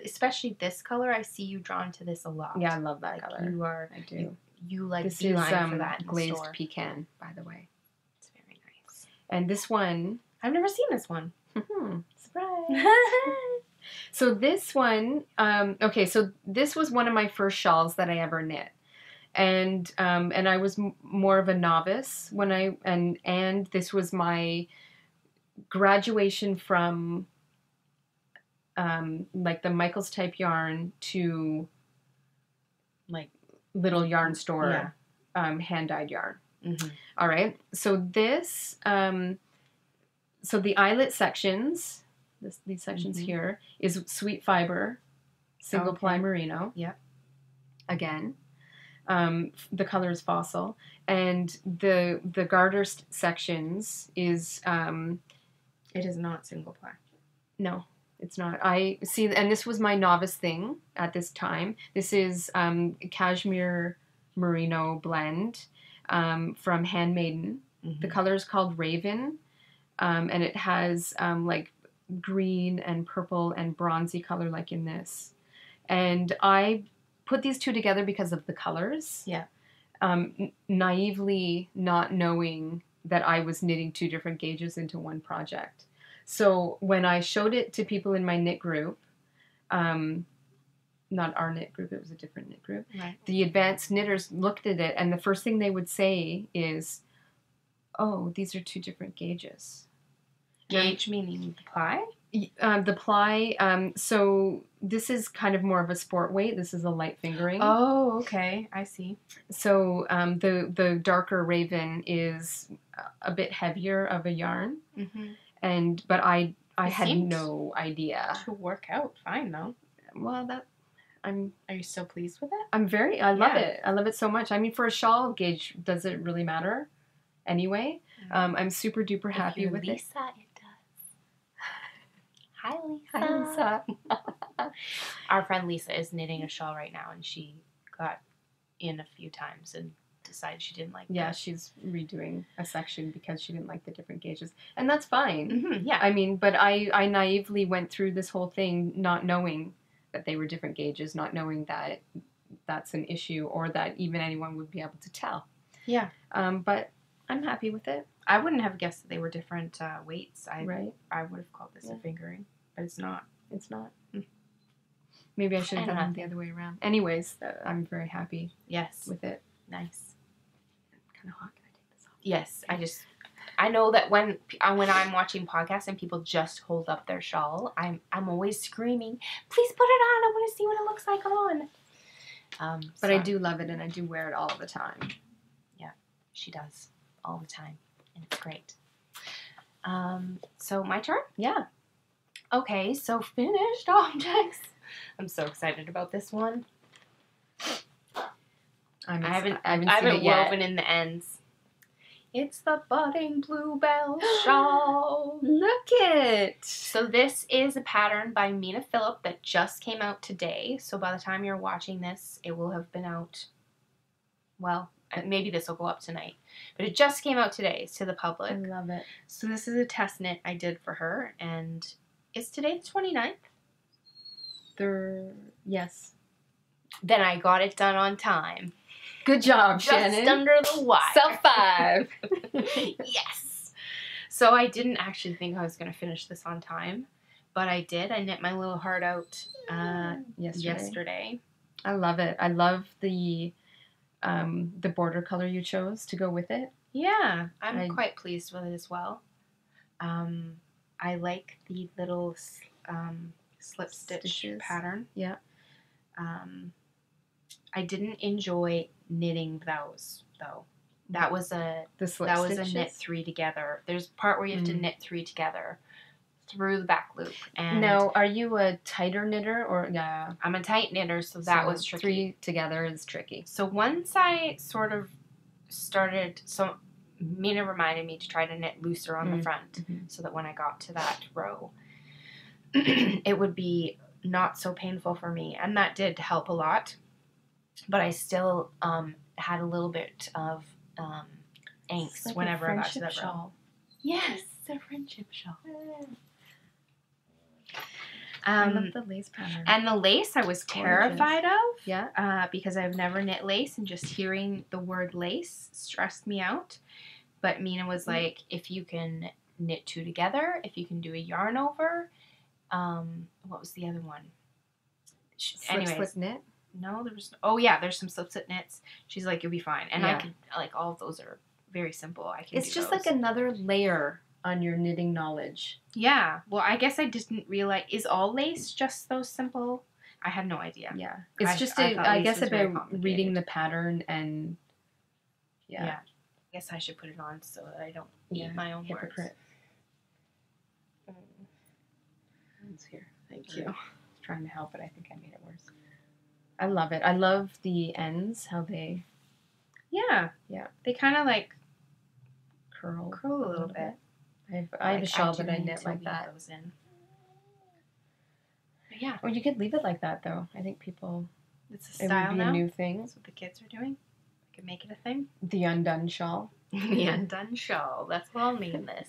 Speaker 1: especially this color, I see you drawn to this a lot.
Speaker 2: Yeah, I love that
Speaker 1: like
Speaker 2: color.
Speaker 1: You are.
Speaker 2: I do.
Speaker 1: You like
Speaker 2: this
Speaker 1: is
Speaker 2: for
Speaker 1: that in
Speaker 2: glazed
Speaker 1: the store.
Speaker 2: pecan, by the way.
Speaker 1: It's very nice.
Speaker 2: And this one,
Speaker 1: I've never seen this one.
Speaker 2: Surprise. So this one, okay, so this was one of my first shawls that I ever knit. And I was more of a novice when and this was my graduation from like the Michaels type yarn to
Speaker 1: like
Speaker 2: little yarn store hand dyed yarn. All right, so this so the eyelet sections, these sections here is sweet fiber, single ply merino.
Speaker 1: Yep.
Speaker 2: Again. The color is fossil, and the garter sections is
Speaker 1: it is not single ply.
Speaker 2: No, it's not. I see, and this was my novice thing at this time. This is cashmere merino blend from Handmaiden. The color is called Raven, and it has like green and purple and bronzy color like in this, and I put these two together because of the colors.
Speaker 1: Yeah.
Speaker 2: Naively not knowing that I was knitting 2 different gauges into one project. So when I showed it to people in my knit group, not our knit group, it was a different knit group.
Speaker 1: Right.
Speaker 2: The advanced knitters looked at it, and the first thing they would say is, "Oh, these are 2 different gauges."
Speaker 1: Gauge meaning the ply?
Speaker 2: The ply, so this is kind of more of a sport weight. This is a light fingering.
Speaker 1: Oh, okay. I see.
Speaker 2: So the darker Raven is a bit heavier of a yarn. But I had no idea.
Speaker 1: To work out fine though.
Speaker 2: Well,
Speaker 1: Are you still pleased with it?
Speaker 2: I love it. I love it so much. I mean, for a shawl gauge, does it really matter? Anyway, I'm super duper happy with
Speaker 1: Lisa, it does. Hi, Lisa.
Speaker 2: Hi, Lisa.
Speaker 1: Our friend Lisa is knitting a shawl right now, and she got in a few times and decided she didn't like it.
Speaker 2: Yeah, she's redoing a section because she didn't like the different gauges. And that's fine.
Speaker 1: Yeah.
Speaker 2: I mean, but I naively went through this whole thing not knowing that they were different gauges, not knowing that that's an issue or that even anyone would be able to tell.
Speaker 1: Yeah.
Speaker 2: But I'm happy with it.
Speaker 1: I wouldn't have guessed that they were different weights.
Speaker 2: Right.
Speaker 1: I would have called this a fingering, but it's not.
Speaker 2: It's not. Maybe I should have done it the other way around. Anyways, I'm very happy with it.
Speaker 1: Nice.
Speaker 2: Kind of hot. Can I take this off?
Speaker 1: Yes. I know that when I'm watching podcasts and people just hold up their shawl, I'm always screaming, "Please put it on! I want to see what it looks like on."
Speaker 2: But I do love it, and I do wear it all the time.
Speaker 1: Yeah, she does all the time, and it's great. So my turn?
Speaker 2: Yeah.
Speaker 1: Okay, so finished objects. I'm so excited about this one. I haven't woven in the ends. It's the budding bluebell shawl.
Speaker 2: Look it!
Speaker 1: So this is a pattern by Mina Phillip that just came out today. So by the time you're watching this, it will have been out. Well, maybe this will go up tonight. But it just came out today to the public.
Speaker 2: I love it.
Speaker 1: So this is a test knit I did for her. And is today the 29th?
Speaker 2: Yes.
Speaker 1: Then I got it done on time.
Speaker 2: Good job,
Speaker 1: Just
Speaker 2: Shannon.
Speaker 1: under the wire.
Speaker 2: Self 5.
Speaker 1: Yes. So I didn't actually think I was going to finish this on time, but I did. I knit my little heart out yesterday.
Speaker 2: I love it. I love the the border color you chose to go with it.
Speaker 1: Yeah, I'm quite pleased with it as well. I like the little slip stitch pattern.
Speaker 2: Yeah.
Speaker 1: I didn't enjoy knitting those though. That was a knit 3 together. There's a part where you have to knit 3 together through the back loop. And
Speaker 2: now, are you a tighter knitter or yeah?
Speaker 1: I'm a tight knitter, so that was tricky.
Speaker 2: 3 together is tricky.
Speaker 1: So once I sort of started, so Mina reminded me to try to knit looser on the front, so that when I got to that row, it would be not so painful for me, and that did help a lot. But I still had a little bit of angst
Speaker 2: like
Speaker 1: whenever I got to that
Speaker 2: shawl.
Speaker 1: row. Yes, it's a friendship shawl.
Speaker 2: I love the lace pattern.
Speaker 1: And the lace I was terrified of.
Speaker 2: Yeah.
Speaker 1: Because I've never knit lace, and just hearing the word lace stressed me out. But Mina was like, if you can knit 2 together, if you can do a yarn over, what was the other one?
Speaker 2: Slip knit?
Speaker 1: No, there was, oh yeah, there's some slip knits. She's like, you'll be fine. And I could, like, all of those are very simple. I can
Speaker 2: It's
Speaker 1: do
Speaker 2: just
Speaker 1: those.
Speaker 2: like another layer on your knitting knowledge.
Speaker 1: Yeah. Well, I guess I didn't realize, is all lace just those simple? I had no idea.
Speaker 2: Yeah. It's I guess about reading the pattern and
Speaker 1: yeah. I guess I should put it on so that I don't eat my own
Speaker 2: hypocrite.
Speaker 1: words.
Speaker 2: It's here.
Speaker 1: Thank you.
Speaker 2: I was trying to help, but I think I made it worse. I love it. I love the ends, how they...
Speaker 1: Yeah. They kind of like
Speaker 2: curl
Speaker 1: a little bit.
Speaker 2: I have a shawl that I knit like that.
Speaker 1: Those in. But yeah.
Speaker 2: Well, you could leave it like that, though. I think people...
Speaker 1: It's a style
Speaker 2: It would be
Speaker 1: now.
Speaker 2: a new thing.
Speaker 1: That's what the kids are doing. I could make it a thing.
Speaker 2: The undone shawl.
Speaker 1: The undone shawl. That's what I'll name this.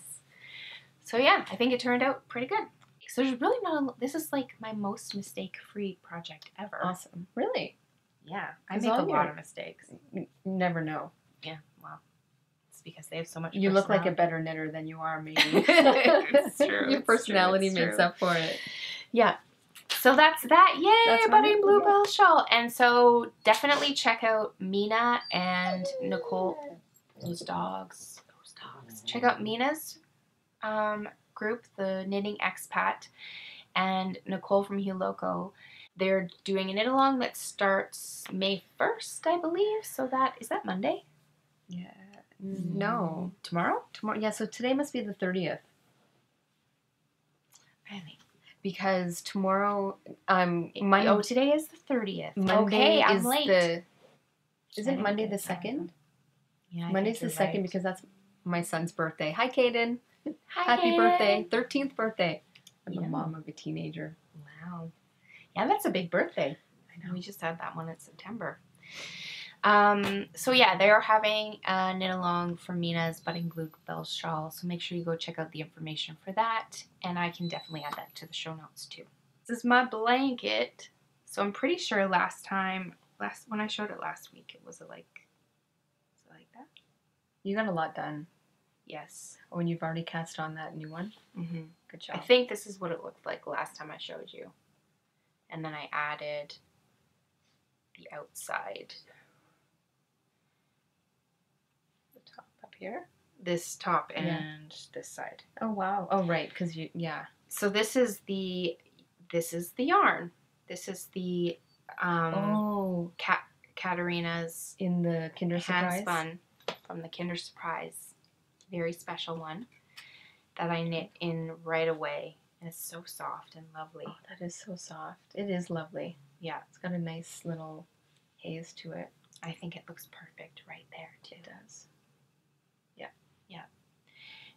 Speaker 1: So yeah, I think it turned out pretty good. So there's really not this is like my most mistake-free project ever.
Speaker 2: Awesome. Really?
Speaker 1: Yeah. I make a lot of mistakes.
Speaker 2: You never know.
Speaker 1: Yeah, well, it's because they have so much
Speaker 2: You look like a better knitter than you are, maybe.
Speaker 1: It's true.
Speaker 2: Your personality makes up for it.
Speaker 1: Yeah. So that's that. Yay,
Speaker 2: That's
Speaker 1: Buddy and Bluebell shawl. And so definitely check out Mina and Nicole. Those dogs. Check out Mina's group, the Knitting Expat, and Nicole from Huloco. They're doing a knit along that starts May 1st, I believe. So is that Monday?
Speaker 2: Yeah. No.
Speaker 1: Tomorrow?
Speaker 2: Tomorrow. Yeah, so today must be the 30th.
Speaker 1: Really?
Speaker 2: Because tomorrow, Monday.
Speaker 1: Oh, today is the 30th.
Speaker 2: Monday
Speaker 1: I'm late.
Speaker 2: Isn't Monday the 2nd?
Speaker 1: Yeah,
Speaker 2: Monday's the 2nd because that's my son's birthday. Hi, Caden.
Speaker 1: Hi,
Speaker 2: Happy
Speaker 1: Caden.
Speaker 2: birthday. 13th birthday. I'm
Speaker 1: Yeah.
Speaker 2: the mom of a teenager.
Speaker 1: Wow. Yeah, that's a big birthday.
Speaker 2: I know.
Speaker 1: We just had that one in September. So yeah, they are having a knit along for Mina's Budding Bluebell shawl. So make sure you go check out the information for that. And I can definitely add that to the show notes too. This is my blanket. So I'm pretty sure when I showed it last week, it was like that.
Speaker 2: You got a lot done.
Speaker 1: Yes.
Speaker 2: When you've already cast on that new one.
Speaker 1: Mm-hmm.
Speaker 2: Good job.
Speaker 1: I think this is what it looked like last time I showed you. And then I added the outside.
Speaker 2: The top up here?
Speaker 1: This top and this side.
Speaker 2: Oh, wow. Oh, right, because
Speaker 1: So this is the yarn. This is the Katarina's
Speaker 2: in the Kinder Surprise.
Speaker 1: hand spun from the Kinder Surprise. Very special one that I knit in right away. And it's so soft and lovely.
Speaker 2: Oh, that is so soft. It is lovely.
Speaker 1: Yeah.
Speaker 2: It's got a nice little haze to it.
Speaker 1: I think it looks perfect right there too.
Speaker 2: It does.
Speaker 1: Yeah. Yeah.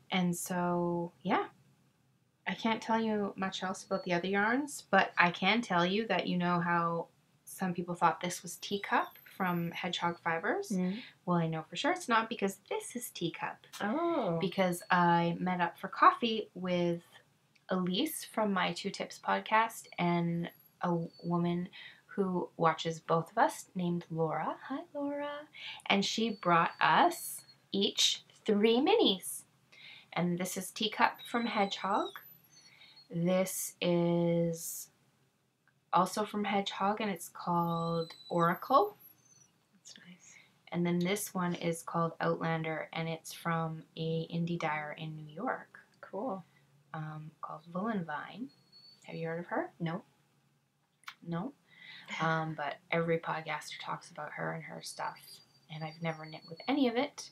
Speaker 1: And so, yeah. I can't tell you much else about the other yarns, but I can tell you that you know how some people thought this was Teacup from Hedgehog Fibers.
Speaker 2: Mm-hmm.
Speaker 1: Well, I know for sure it's not because this is Teacup.
Speaker 2: Oh.
Speaker 1: Because I met up for coffee with Elise from my Two Tips podcast and a woman who watches both of us named Laura. Hi, Laura. And she brought us each 3 minis. And this is Teacup from Hedgehog. This is also from Hedgehog, and it's called Oracle.
Speaker 2: That's nice.
Speaker 1: And then this one is called Outlander, and it's from a indie dyer in New York.
Speaker 2: Cool.
Speaker 1: Called Woolen Vine. Have you heard of her?
Speaker 2: No.
Speaker 1: No? But every podcaster talks about her and her stuff, and I've never knit with any of it.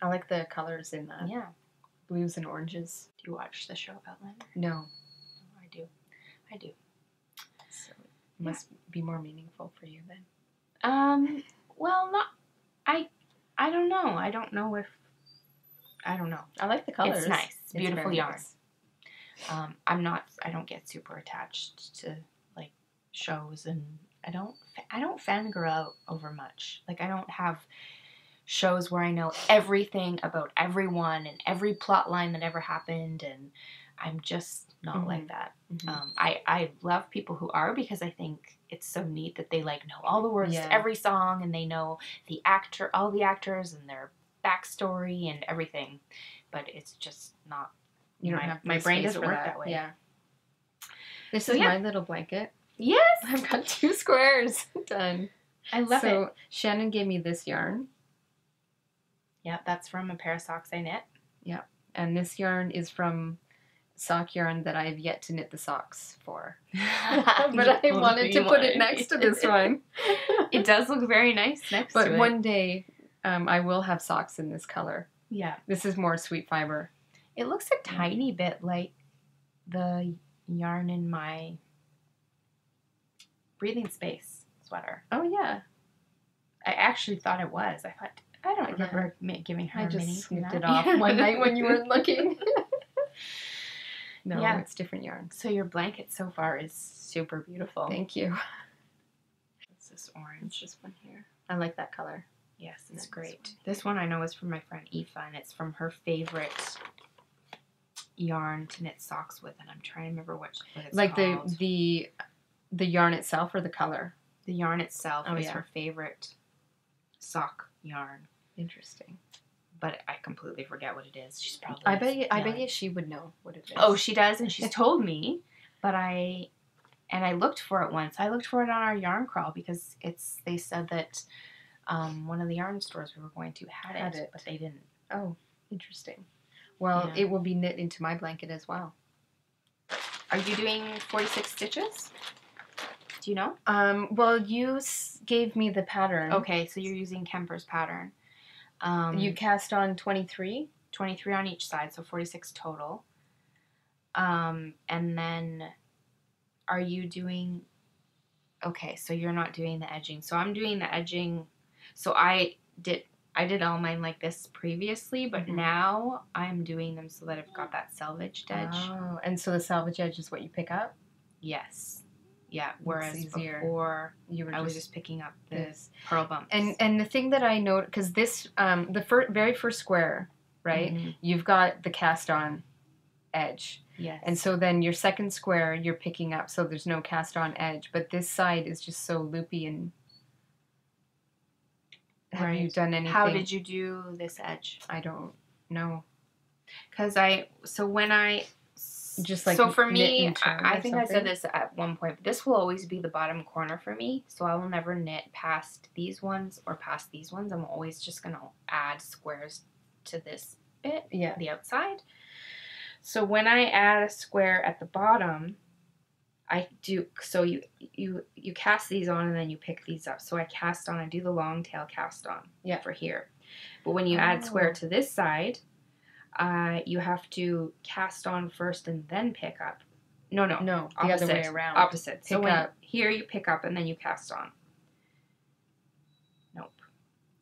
Speaker 2: I like the colors in that.
Speaker 1: Yeah.
Speaker 2: Blues and oranges.
Speaker 1: Do you watch the show Outlander?
Speaker 2: No.
Speaker 1: I do. I do.
Speaker 2: So it must be more meaningful for you then.
Speaker 1: Well, not. I don't know. I don't know if. I don't know.
Speaker 2: I like the colors.
Speaker 1: It's nice. It's beautiful yarn.
Speaker 2: Nice.
Speaker 1: I don't get super attached to like shows, and I don't fangirl out over much. Like I don't have shows where I know everything about everyone and every plot line that ever happened, and I'm just not like that. I love people who are, because I think it's so neat that they like know all the words to every song, and they know all the actors and their backstory and everything. But it's just not.
Speaker 2: You don't have
Speaker 1: my brain doesn't work that way.
Speaker 2: Yeah. This is my little blanket.
Speaker 1: Yes,
Speaker 2: I've got 2 squares done.
Speaker 1: I love it.
Speaker 2: So Shannon gave me this yarn.
Speaker 1: Yeah, that's from a pair of socks I knit.
Speaker 2: Yeah, and this yarn is from sock yarn that I've yet to knit the socks for. But I wanted to put it next to this one.
Speaker 1: It does look very nice next to it.
Speaker 2: But one day, I will have socks in this color.
Speaker 1: Yeah.
Speaker 2: This is more sweet fiber.
Speaker 1: It looks a tiny bit like the yarn in my breathing space sweater.
Speaker 2: Oh, yeah.
Speaker 1: I actually thought it was. I thought, I don't remember giving her a mini.
Speaker 2: I just snipped it off one night when you weren't looking. No, it's different yarn.
Speaker 1: So your blanket so far is super beautiful.
Speaker 2: Thank you.
Speaker 1: What's this orange?
Speaker 2: This one here. I like that color.
Speaker 1: Yes, it's great. This one I know is from my friend Aoife, and it's from her favorite yarn to knit socks with, and I'm trying to remember what it's
Speaker 2: like
Speaker 1: called.
Speaker 2: the yarn itself or the color?
Speaker 1: The yarn itself is her favorite sock yarn.
Speaker 2: Interesting.
Speaker 1: But I completely forget what it is. She's probably.
Speaker 2: I bet you she would know what it is.
Speaker 1: Oh, she does, and she's told me. But I looked for it once. I looked for it on our yarn crawl because they said that one of the yarn stores we were going to had it, but they didn't.
Speaker 2: Oh, interesting. Well, it will be knit into my blanket as well.
Speaker 1: Are you doing 46 stitches? Do you know?
Speaker 2: Well, you gave me the pattern.
Speaker 1: Okay, so you're using Kemper's pattern.
Speaker 2: You cast on 23?
Speaker 1: 23 on each side, so 46 total. And then are you doing... Okay, so you're not doing the edging. So I'm doing the edging. So I did all mine like this previously, but now I'm doing them so that I've got that selvaged edge.
Speaker 2: Oh, and so the selvage edge is what you pick up?
Speaker 1: Yes. Yeah, whereas before I was just picking up this purl bumps.
Speaker 2: And the thing that I note, because this, the very first square, right, you've got the cast on edge.
Speaker 1: Yes.
Speaker 2: And so then your second square, you're picking up, so there's no cast on edge. But this side is just so loopy and... Have you done anything?
Speaker 1: How did you do this edge?
Speaker 2: I don't know.
Speaker 1: Because
Speaker 2: just like
Speaker 1: so for me, I think
Speaker 2: something?
Speaker 1: I said this at one point, but this will always be the bottom corner for me. So I will never knit past these ones or past these ones. I'm always just going to add squares to this bit, the outside. So when I add a square at the bottom, I do, so you cast these on and then you pick these up. So I cast on, I do the long tail cast on for here. But when you add square to this side, you have to cast on first and then pick up. No,
Speaker 2: the
Speaker 1: opposite,
Speaker 2: other way around.
Speaker 1: Opposite. So
Speaker 2: up.
Speaker 1: Here you pick up and then you cast on. Nope.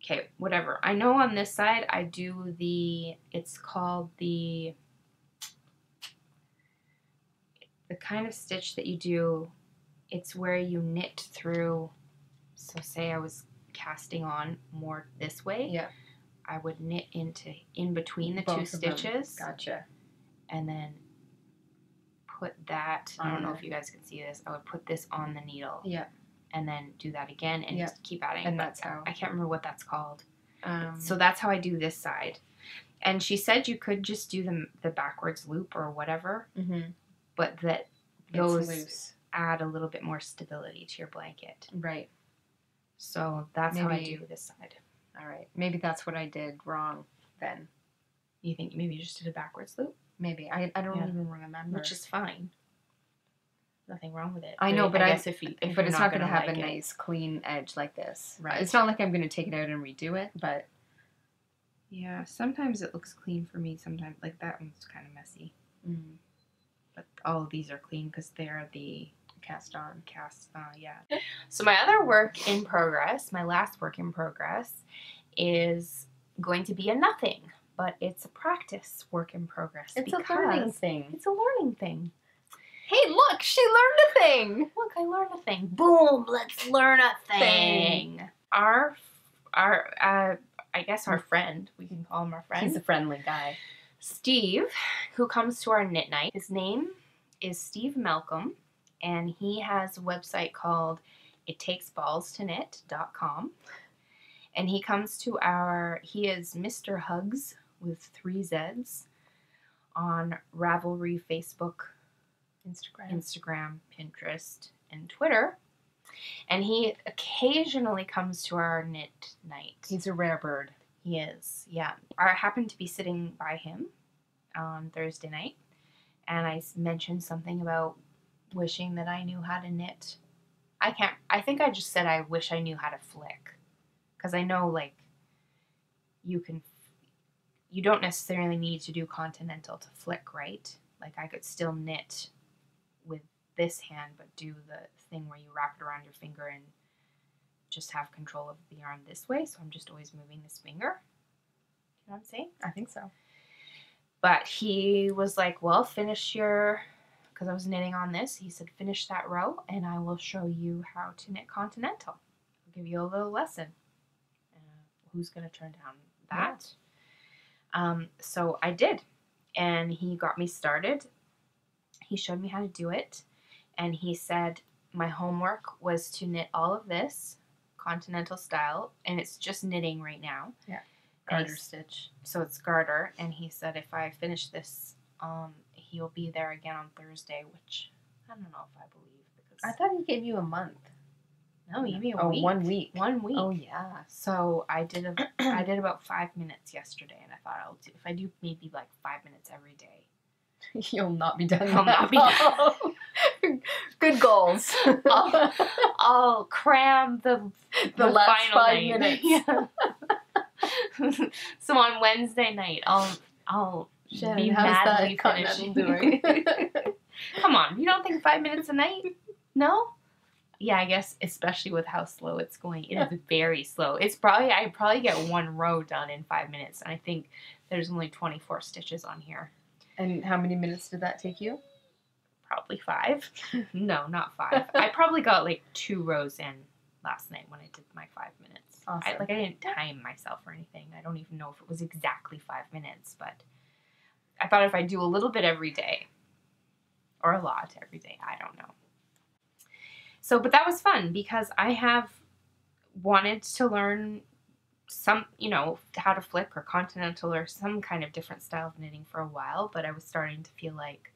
Speaker 1: Okay, whatever. I know on this side I do it's called the kind of stitch that you do, it's where you knit through. So say I was casting on more this way.
Speaker 2: Yeah.
Speaker 1: I would knit in between the two stitches.
Speaker 2: Gotcha.
Speaker 1: And then put that, I don't know if you guys can see this, I would put this on the needle.
Speaker 2: Yeah.
Speaker 1: And then do that again and just keep adding.
Speaker 2: And that's how.
Speaker 1: I can't remember what that's called. So that's how I do this side. And she said you could just do the backwards loop or whatever. But that those add a little bit more stability to your blanket.
Speaker 2: Right.
Speaker 1: So that's how I do this side.
Speaker 2: All right. Maybe that's what I did wrong then.
Speaker 1: You think maybe you just did a backwards loop?
Speaker 2: Maybe. I don't even remember.
Speaker 1: Which is fine. Nothing wrong with it.
Speaker 2: I know, but
Speaker 1: I guess if
Speaker 2: but it's not going to have a nice clean edge like this.
Speaker 1: Right.
Speaker 2: It's not like I'm going to take it out and redo it, but
Speaker 1: yeah, sometimes it looks clean for me. Sometimes, like, that one's kind of messy.
Speaker 2: Mm.
Speaker 1: But all of these are clean because they're the
Speaker 2: cast on.
Speaker 1: yeah. So my other work in progress, my last work in progress, is going to be a nothing. But it's a practice work in progress.
Speaker 2: It's a learning thing.
Speaker 1: It's a learning thing.
Speaker 2: Hey, look, she learned a thing.
Speaker 1: Look, I learned a thing. Boom, let's learn a thing. Our I guess our friend, we can call him our friend.
Speaker 2: He's a friendly guy.
Speaker 1: Steve, who comes to our knit night. His name is Steve Malcolm, and he has a website called ittakesballstonit.com. And he comes to he is Mr. Hugs with 3 Zs on Ravelry, Facebook, Instagram, Pinterest, and Twitter. And he occasionally comes to our knit night.
Speaker 2: He's a rare bird.
Speaker 1: He is, yeah. I happened to be sitting by him on Thursday night, and I mentioned something about wishing that I knew how to knit. I think I just said I wish I knew how to flick. Because I know, like, you don't necessarily need to do continental to flick, right? Like, I could still knit with this hand, but do the thing where you wrap it around your finger and just have control of the yarn this way. So I'm just always moving this finger. You know what I'm saying?
Speaker 2: I think so.
Speaker 1: But he was like, well, finish your, because I was knitting on this, he said, finish that row and I will show you how to knit continental. I'll give you a little lesson. Who's going to turn down that? Yeah. So I did, and he got me started. He showed me how to do it, and he said my homework was to knit all of this continental style, and it's just knitting right now.
Speaker 2: Yeah, garter stitch.
Speaker 1: So it's garter, and he said if I finish this, he'll be there again on Thursday, which I don't know if I believe, because
Speaker 2: I thought he gave you a month.
Speaker 1: No, you mean a week.
Speaker 2: 1 week.
Speaker 1: 1 week.
Speaker 2: Oh yeah.
Speaker 1: So I did about 5 minutes yesterday, and I thought if I do maybe like 5 minutes every day,
Speaker 2: you'll not be done.
Speaker 1: I'll not be done.
Speaker 2: Good goals.
Speaker 1: I'll cram the
Speaker 2: last
Speaker 1: final
Speaker 2: 5
Speaker 1: night.
Speaker 2: minutes.
Speaker 1: Yeah. So on Wednesday night, I'll be madly finishing.
Speaker 2: Doing?
Speaker 1: Come on, you don't think 5 minutes a night? No. Yeah, I guess especially with how slow it's going, it is very slow. I probably get 1 row done in 5 minutes, and I think there's only 24 stitches on here.
Speaker 2: And how many minutes did that take you?
Speaker 1: Probably 5. No, not 5. I probably got like 2 rows in last night when I did my 5 minutes.
Speaker 2: Awesome.
Speaker 1: I didn't time myself or anything. I don't even know if it was exactly 5 minutes, but I thought if I do a little bit every day, or a lot every day, I don't know. So, but that was fun because I have wanted to learn some, how to flick or continental or some kind of different style of knitting for a while, but I was starting to feel like,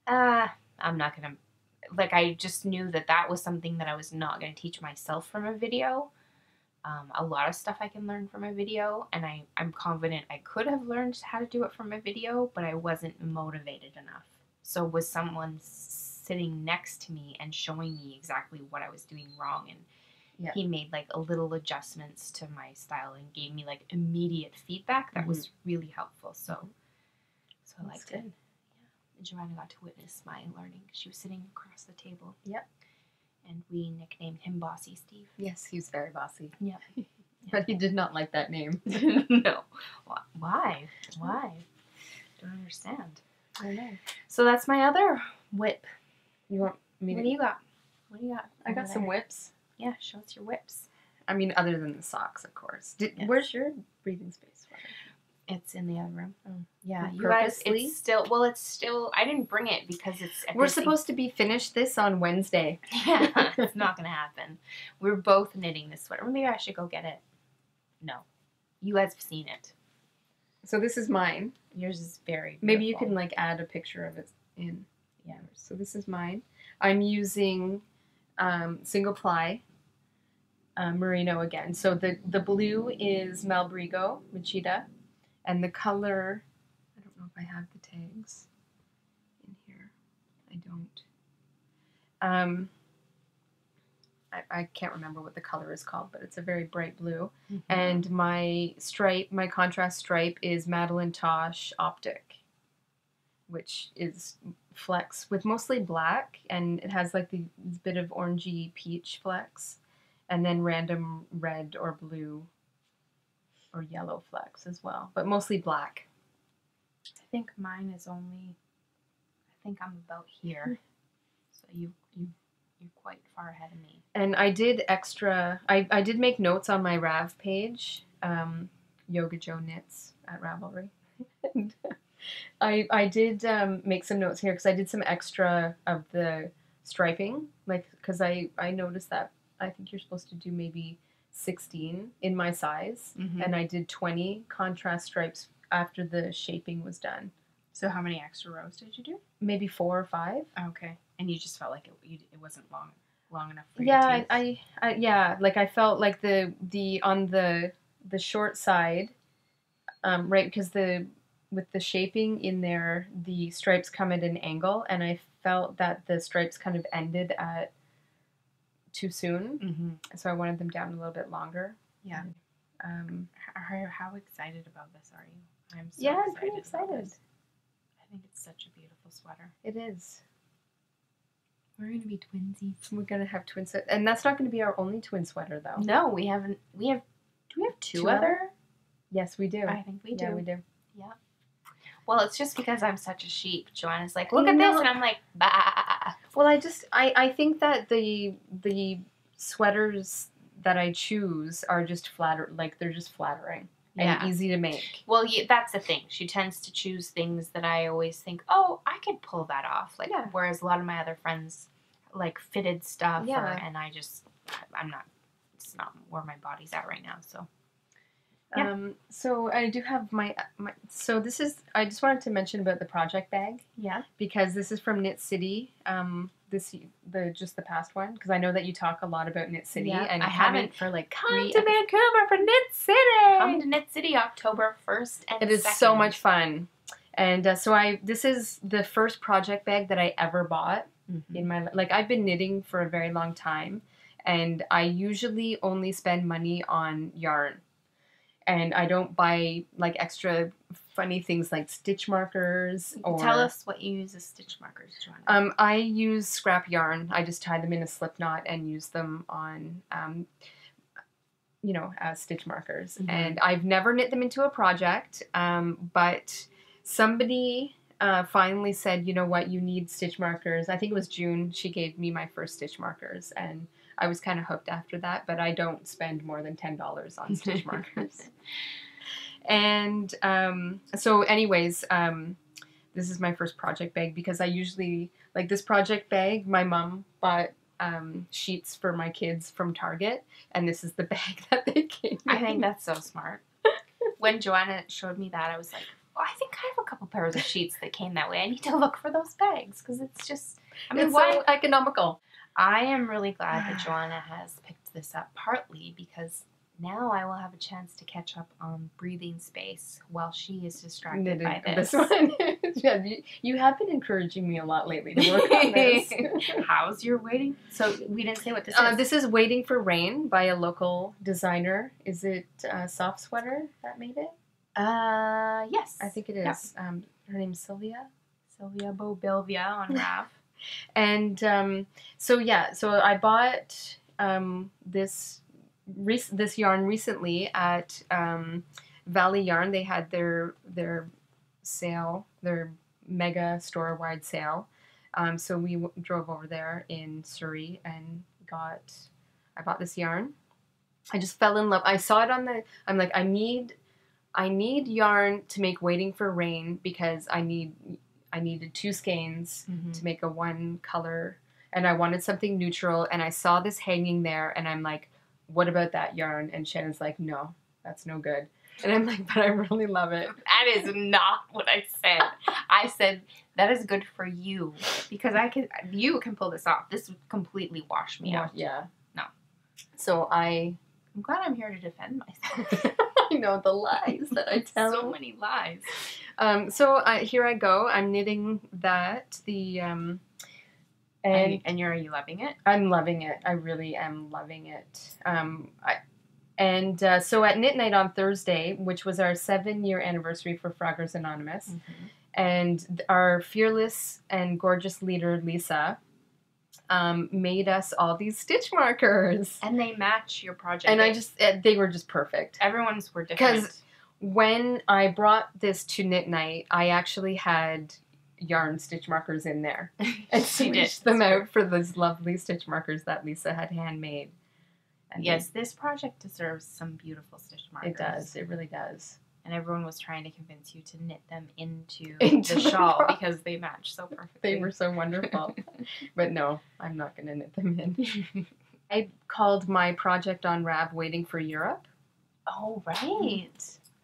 Speaker 1: I'm not going to, like, I just knew that was something that I was not going to teach myself from a video. A lot of stuff I can learn from a video, and I'm confident I could have learned how to do it from a video, but I wasn't motivated enough. So was someone sitting next to me and showing me exactly what I was doing wrong, and he made like a little adjustments to my style and gave me like immediate feedback that was really helpful. So I liked it. Yeah. And Joanna got to witness my learning. She was sitting across the table.
Speaker 2: Yep.
Speaker 1: And we nicknamed him Bossy Steve.
Speaker 2: Yes, he's very bossy.
Speaker 1: Yeah.
Speaker 2: But he did not like that name.
Speaker 1: No. Why? Don't understand.
Speaker 2: I know.
Speaker 1: So that's my other whip.
Speaker 2: You want me to...
Speaker 1: What do you got? What do you got?
Speaker 2: I got some whips.
Speaker 1: Yeah, show us your whips.
Speaker 2: I mean, other than the socks, of course. Where's your breathing space sweater?
Speaker 1: It's in the other room.
Speaker 2: Oh.
Speaker 1: Yeah, you guys, it's still, I didn't bring it because
Speaker 2: we're supposed to be finished this on Wednesday.
Speaker 1: Yeah, it's not going to happen. We're both knitting this sweater. Maybe I should go get it. No. You guys have seen it.
Speaker 2: So this is mine.
Speaker 1: Yours is very beautiful.
Speaker 2: Maybe you can like add a picture of it in. Yeah. So this is mine. I'm using single-ply merino again. So the blue is Malbrigo Machida, and the color, I don't know if I have the tags in here. I don't. I can't remember what the color is called, but it's a very bright blue. Mm-hmm. And my contrast stripe is Madeline Tosh Optic, which is flecks with mostly black, and it has like this bit of orangey peach flecks, and then random red or blue or yellow flecks as well, but mostly black.
Speaker 1: I think mine is only, I think I'm about here. So you're quite far ahead of me.
Speaker 2: And I did I did make notes on my Rav page, Yoga Joe Knits at Ravelry. And I did make some notes here because I did some extra of the striping, like, because I noticed that I think you're supposed to do maybe 16 in my size, mm-hmm. and I did 20 contrast stripes after the shaping was done.
Speaker 1: So how many extra rows did you do?
Speaker 2: Maybe 4 or 5.
Speaker 1: Okay. And you just felt like it wasn't long enough for
Speaker 2: your
Speaker 1: teeth?
Speaker 2: Yeah, like I felt like the on the short side, right, because with the shaping in there, the stripes come at an angle, and I felt that the stripes kind of ended at too soon, mm-hmm. so I wanted them down a little bit longer.
Speaker 1: Yeah. How excited about this are you? I'm so
Speaker 2: I'm pretty excited.
Speaker 1: I think it's such a beautiful sweater.
Speaker 2: It is.
Speaker 1: We're going to be twinsies.
Speaker 2: We're going to have twin sweaters. And that's not going to be our only twin sweater, though.
Speaker 1: No, we haven't. Do we have two other?
Speaker 2: Yes, we do.
Speaker 1: I think we do.
Speaker 2: Yeah, we do.
Speaker 1: Yeah. Well, it's just because I'm such a sheep. Joanna's like, look at this. And I'm like, bah.
Speaker 2: Well, I think that the sweaters that I choose are just they're just flattering. And easy to make.
Speaker 1: Well, that's the thing. She tends to choose things that I always think, oh, I could pull that off. Like, whereas a lot of my other friends like fitted stuff, and it's not where my body's at right now. So,
Speaker 2: so I do have so this is, I just wanted to mention about the project bag.
Speaker 1: Yeah.
Speaker 2: Because this is from Knit City. Just the past one, because I know that you talk a lot about Knit City, and
Speaker 1: I haven't for like
Speaker 2: come to Vancouver for Knit City.
Speaker 1: Come to Knit City October 1st and 2nd.
Speaker 2: It is so much fun, and this is the first project bag that I ever bought in my life. Like, I've been knitting for a very long time, and I usually only spend money on yarn, and I don't buy like extra funny things like stitch markers.
Speaker 1: Tell us what you use as stitch markers, Joanna.
Speaker 2: I use scrap yarn. I just tie them in a slip knot and use them on, as stitch markers. Mm-hmm. And I've never knit them into a project, but somebody finally said, you know what, you need stitch markers. I think it was June. She gave me my first stitch markers, and I was kind of hooked after that, but I don't spend more than $10 on stitch markers. And so anyways, this is my first project bag, because I usually, like this project bag, my mom bought sheets for my kids from Target, and this is the bag that they gave me.
Speaker 1: I think that's so smart. When Joanna showed me that, I was like, oh, I think I have a couple pairs of sheets that came that way. I need to look for those bags, because it's just,
Speaker 2: it's so economical.
Speaker 1: I am really glad that Joanna has picked this up, partly because now I will have a chance to catch up on breathing space while she is distracted by this.
Speaker 2: One. Yeah, you have been encouraging me a lot lately to work on this.
Speaker 1: How's your waiting? So we didn't say what this is.
Speaker 2: This is Waiting for Rain by a local designer. Is it Soft Sweater that made it?
Speaker 1: Yes.
Speaker 2: I think it is. Yeah. Her name's Sylvia.
Speaker 1: Sylvia Bobilvia on Rav.
Speaker 2: And so I bought this yarn recently at Valley Yarn. They had their sale, their mega store-wide sale. So we drove over there in Surrey and I bought this yarn. I just fell in love. I saw it I'm like, I need yarn to make Waiting for Rain, because I needed 2 skeins to make a 1 color, and I wanted something neutral, and I saw this hanging there, and I'm like, what about that yarn? And Shannon's like, no, that's no good. And I'm like, but I really love it.
Speaker 1: That is not what I said. I said, that is good for you, because you can pull this off. This would completely wash me out.
Speaker 2: Yeah.
Speaker 1: No.
Speaker 2: So
Speaker 1: I'm glad I'm here to defend myself.
Speaker 2: I know the lies that I tell.
Speaker 1: So many lies.
Speaker 2: Here I go. I'm knitting that.
Speaker 1: And are you loving it?
Speaker 2: I'm loving it. I really am loving it. So at Knit Night on Thursday, which was our 7-year anniversary for Froggers Anonymous, and our fearless and gorgeous leader, Lisa, made us all these stitch markers.
Speaker 1: And they match your project.
Speaker 2: And they were just perfect.
Speaker 1: Everyone's were different.
Speaker 2: Because when I brought this to Knit Night, I actually had yarn stitch markers in there. And switched them out for those lovely stitch markers that Lisa had handmade. And
Speaker 1: yes, this project deserves some beautiful stitch markers.
Speaker 2: It does. It really does.
Speaker 1: And everyone was trying to convince you to knit them into the shawl because they match so perfectly.
Speaker 2: They were so wonderful. But no, I'm not going to knit them in. I called my project on Rav Waiting for Europe.
Speaker 1: Oh, right.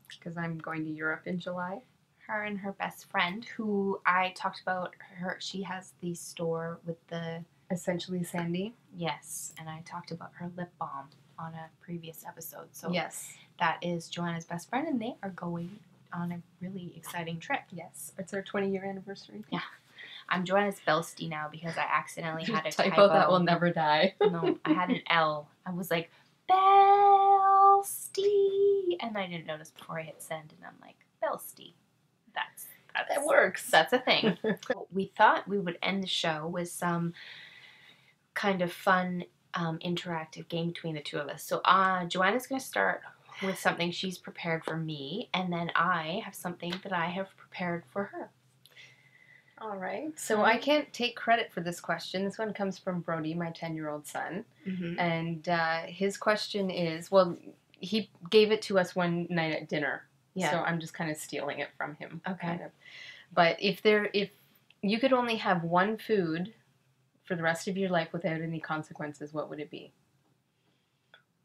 Speaker 2: Because I'm going to Europe in July.
Speaker 1: Her and her best friend, who I talked about, she has the store with the...
Speaker 2: Essentially Sandy.
Speaker 1: Yes, and I talked about her lip balm on a previous episode. So
Speaker 2: yes,
Speaker 1: that is Joanna's best friend, and they are going on a really exciting trip.
Speaker 2: Yes, it's our 20-year anniversary.
Speaker 1: Yeah. I'm Joanna's Belsty now because I accidentally had a
Speaker 2: typo that will never die.
Speaker 1: No, I had an L. I was like, Belsty, and I didn't notice before I hit send, and I'm like, Belsty. That
Speaker 2: works.
Speaker 1: That's a thing. We thought we would end the show with some kind of fun interactive game between the two of us. So Joanna's going to start with something she's prepared for me, and then I have something that I have prepared for her.
Speaker 2: All right. So I can't take credit for this question. This one comes from Brody, my 10-year-old son. And his question is, well, he gave it to us one night at dinner. Yeah. So I'm just kind of stealing it from him.
Speaker 1: Okay.
Speaker 2: Kind of. But if you could only have one food for the rest of your life without any consequences, what would it be?